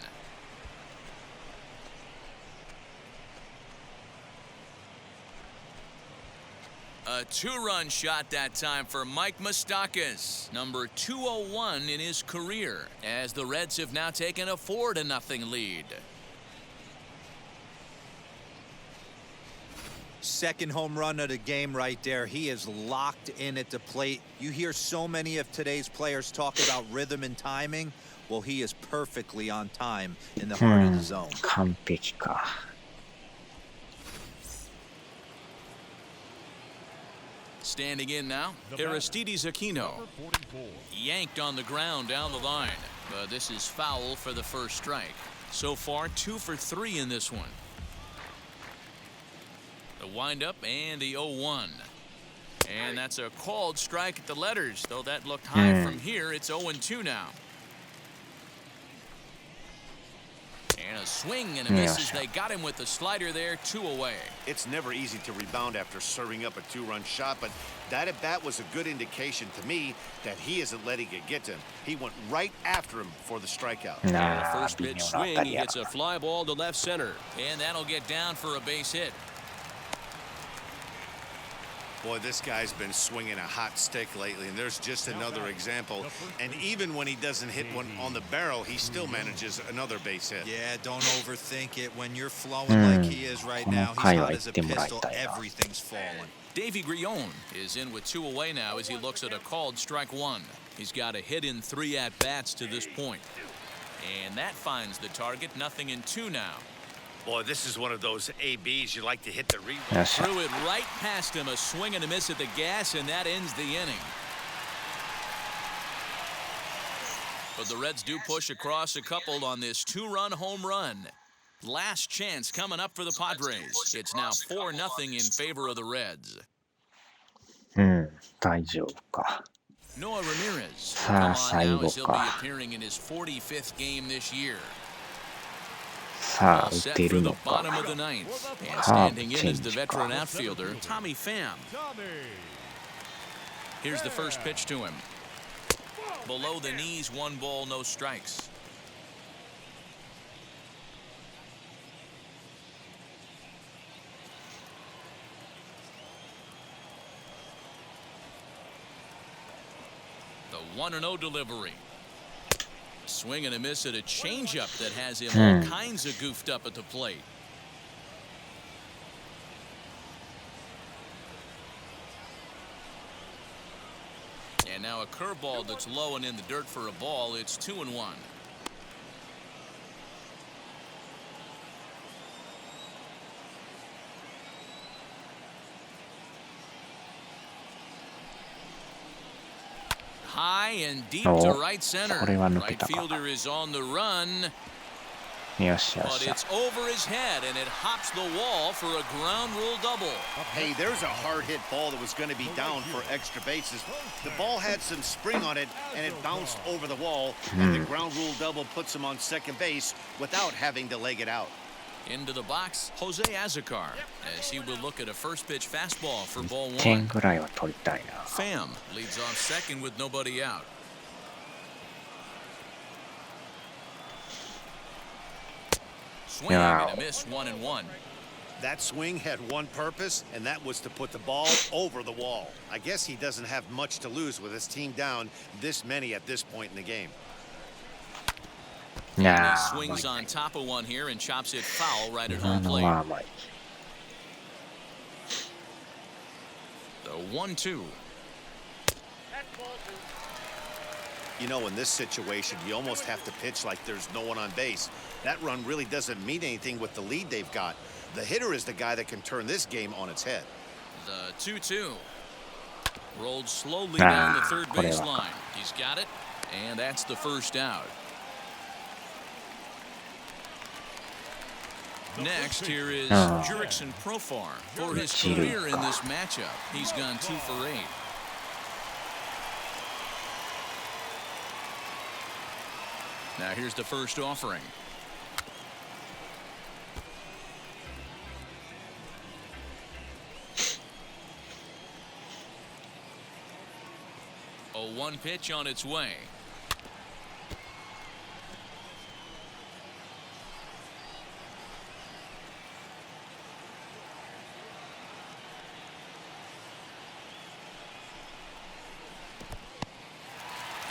[SPEAKER 1] A 2-run shot that time for Mike Moustakas, number 201 in his career, as the Reds have now taken a 4-0 lead.
[SPEAKER 4] Second home run of the game right there. He is locked in at the plate. You hear so many of today's players talk about rhythm and timing. Well, he is perfectly on time in the heart of the zone.
[SPEAKER 3] 完璧か。
[SPEAKER 1] Standing in now, Aristides Aquino. Yanked on the ground down the line. But this is foul for the first strike. So far, 2 for 3 in this one. The windup and the 0-1. And that's a called strike at the letters, though that looked high from here. It's 0-2 now. And a swing and a miss as they got him with the slider there, 2 away.
[SPEAKER 2] It's never easy to rebound after serving up a 2-run shot, but that at bat was a good indication to me that he isn't letting it get to him. He went right after him for the strikeout.
[SPEAKER 1] The first pitch swing, he gets a fly ball to left center, and that'll get down for a base hit.
[SPEAKER 2] Boy, this guy's been swinging a hot stick lately, and there's just another example. And even when he doesn't hit one on the barrel, he still manages another base hit.
[SPEAKER 4] Yeah, don't overthink it. When you're flowing like he is right now, he's hot as a pistol. Everything's falling.
[SPEAKER 1] Davey Grillon is in with 2 away now as he looks at a called strike 1. He's got a hit in 3 at-bats to this point. And that finds the target, 0-2 now.
[SPEAKER 2] Boy, this is one of those ABs you like to hit the rebound.
[SPEAKER 1] Threw it right past him, a swing and a miss at the gas, and that ends the inning. But the Reds do push across a couple on this 2-run home run. Last chance coming up for the Padres. It's now 4-0 in favor of the Reds.
[SPEAKER 3] 大丈夫か。
[SPEAKER 1] Noah Ramirez.
[SPEAKER 3] さあ、最後
[SPEAKER 1] He'll be
[SPEAKER 3] か。
[SPEAKER 1] appearing in his 45th game this year.
[SPEAKER 3] さあ、打
[SPEAKER 1] Set
[SPEAKER 3] て
[SPEAKER 1] for
[SPEAKER 3] る
[SPEAKER 1] the
[SPEAKER 3] のか。
[SPEAKER 1] bottom of the ninth. And standing in is the veteran outfielder, Tommy Pham. Here's the first pitch to him. Below the knees, 1 ball, no strikes. The 1-0 delivery. Swing and a miss at a changeup that has him all kinds of goofed up at the plate. And now a curveball that's low and in the dirt for a ball. It's 2-1. High and deep to right center. Right fielder is on the run.
[SPEAKER 3] よしよ
[SPEAKER 1] But
[SPEAKER 3] し。
[SPEAKER 1] it's over his head and it hops the wall for a ground rule double.
[SPEAKER 2] Hey, there's a hard hit ball that was going to be down for extra bases. The ball had some spring on it and it bounced over the wall, and the ground rule double puts him on second base without having to leg it out.
[SPEAKER 1] Into the box, Jose Azocar, as he will look at a first pitch fastball for ball
[SPEAKER 3] 点
[SPEAKER 1] 1.
[SPEAKER 3] ぐらいは取りたいな。
[SPEAKER 1] Pham leads off second with nobody out. Swing and a miss, 1-1.
[SPEAKER 2] That swing had one purpose, and that was to put the ball over the wall. I guess he doesn't have much to lose with his team down this many at this point in the game.
[SPEAKER 1] And he swings on top of one here and chops it foul right at home
[SPEAKER 3] 今の
[SPEAKER 1] plate.
[SPEAKER 3] は甘い。
[SPEAKER 1] The 1-2.
[SPEAKER 2] You know, in this situation, you almost have to pitch like there's no one on base. That run really doesn't mean anything with the lead they've got. The hitter is the guy that can turn this game on its head.
[SPEAKER 1] The 2-2. Rolled slowly down the third
[SPEAKER 3] これ
[SPEAKER 1] base
[SPEAKER 3] は
[SPEAKER 1] line. He's got it, and that's the first out. Next, here is Jurickson Profar. For his career in this matchup, he's gone 2 for 8. Now here's the first offering. A 1 pitch on its way.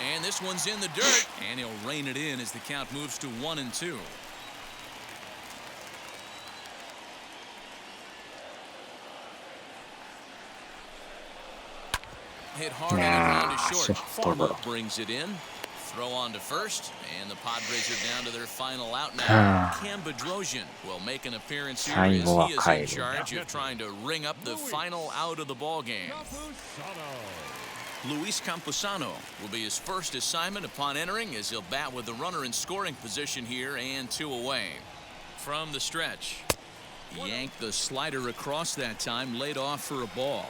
[SPEAKER 1] And this one's in the dirt, and he'll rein it in as the count moves to 1-2. Hit hard on the ground to short. Farmer brings it in. Throw on to first, and the Padres are down to their final out now. Cam Bedrosian will make an appearance here as he is in charge of trying to ring up the final out of the ball game. Luis Camposano will be his first assignment upon entering as he'll bat with the runner in scoring position here and 2 away. From the stretch, yanked the slider across that time, laid off for a ball.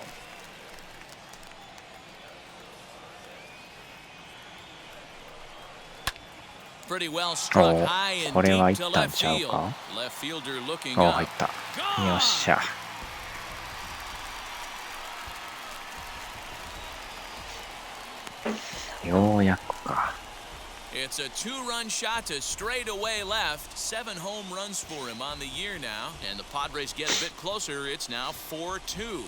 [SPEAKER 1] Pretty well struck high and deep to left field. Left fielder looking up.
[SPEAKER 3] 入った。よっしゃ。ようやくか。
[SPEAKER 1] It's a 2-run shot to straightaway left. 7 home runs for him on the year now. And the Padres get a bit closer. It's now 4-2.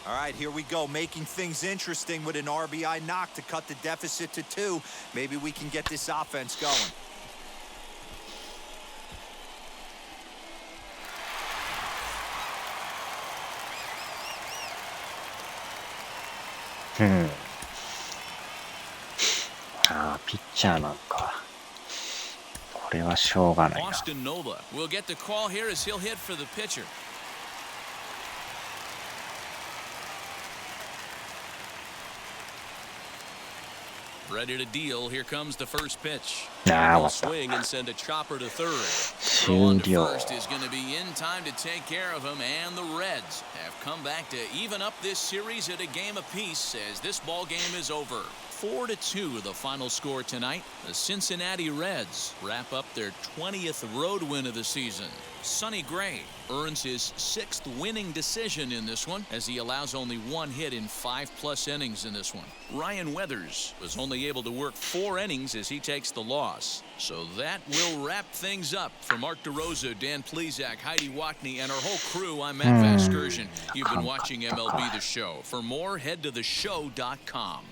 [SPEAKER 4] All right, here we go, making things interesting with an RBI knock to cut the deficit to 2. Maybe we can get this offense going.
[SPEAKER 3] Hmm. ピッチャーなんか。これはしょうがないな。
[SPEAKER 1] Austin Nola will get the call here as he'll hit for the pitcher. Ready to deal. Here comes the first pitch.
[SPEAKER 3] He'll
[SPEAKER 1] swing and send a chopper to third. Throw on to first is going to be in time to take care of him, and the Reds have come back to even up this series at a game apiece as this ball game is over. 4-2 the final score tonight. The Cincinnati Reds wrap up their 20th road win of the season. Sonny Gray earns his 6th winning decision in this one as he allows only 1 hit in 5+ innings in this one. Ryan Weathers was only able to work 4 innings as he takes the loss. So that will wrap things up. For Mark DeRosa, Dan Plesac, Heidi Watney, and our whole crew, I'm Matt Vasgersian. You've been watching MLB The Show. For more, head to theshow.com.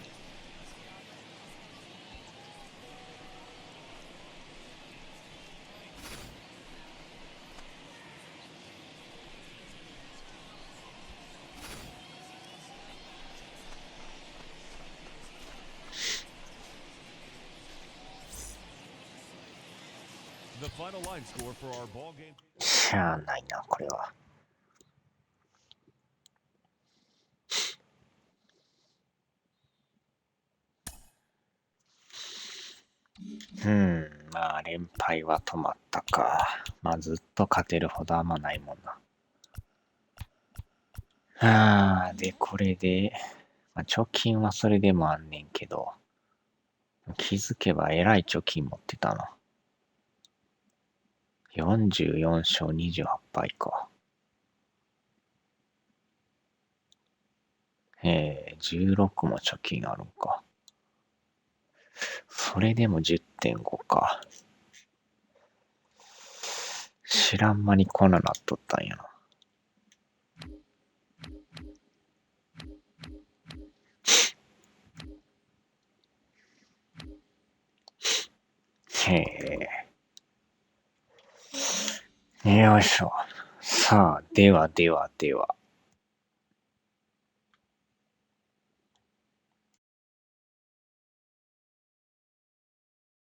[SPEAKER 7] The final line score for our ball game.
[SPEAKER 3] しゃあないな、これは。まあ連敗は止まったか。まあずっと勝てるほどあんまないもんな。で、これで、まあ、貯金はそれでもあんねんけど、気づけばえらい貯金持ってたな。44勝28敗か。16も貯金あるんか。それでも 10.5 か。知らん間にこんななっとったんやな。よいしょ。さあ、では。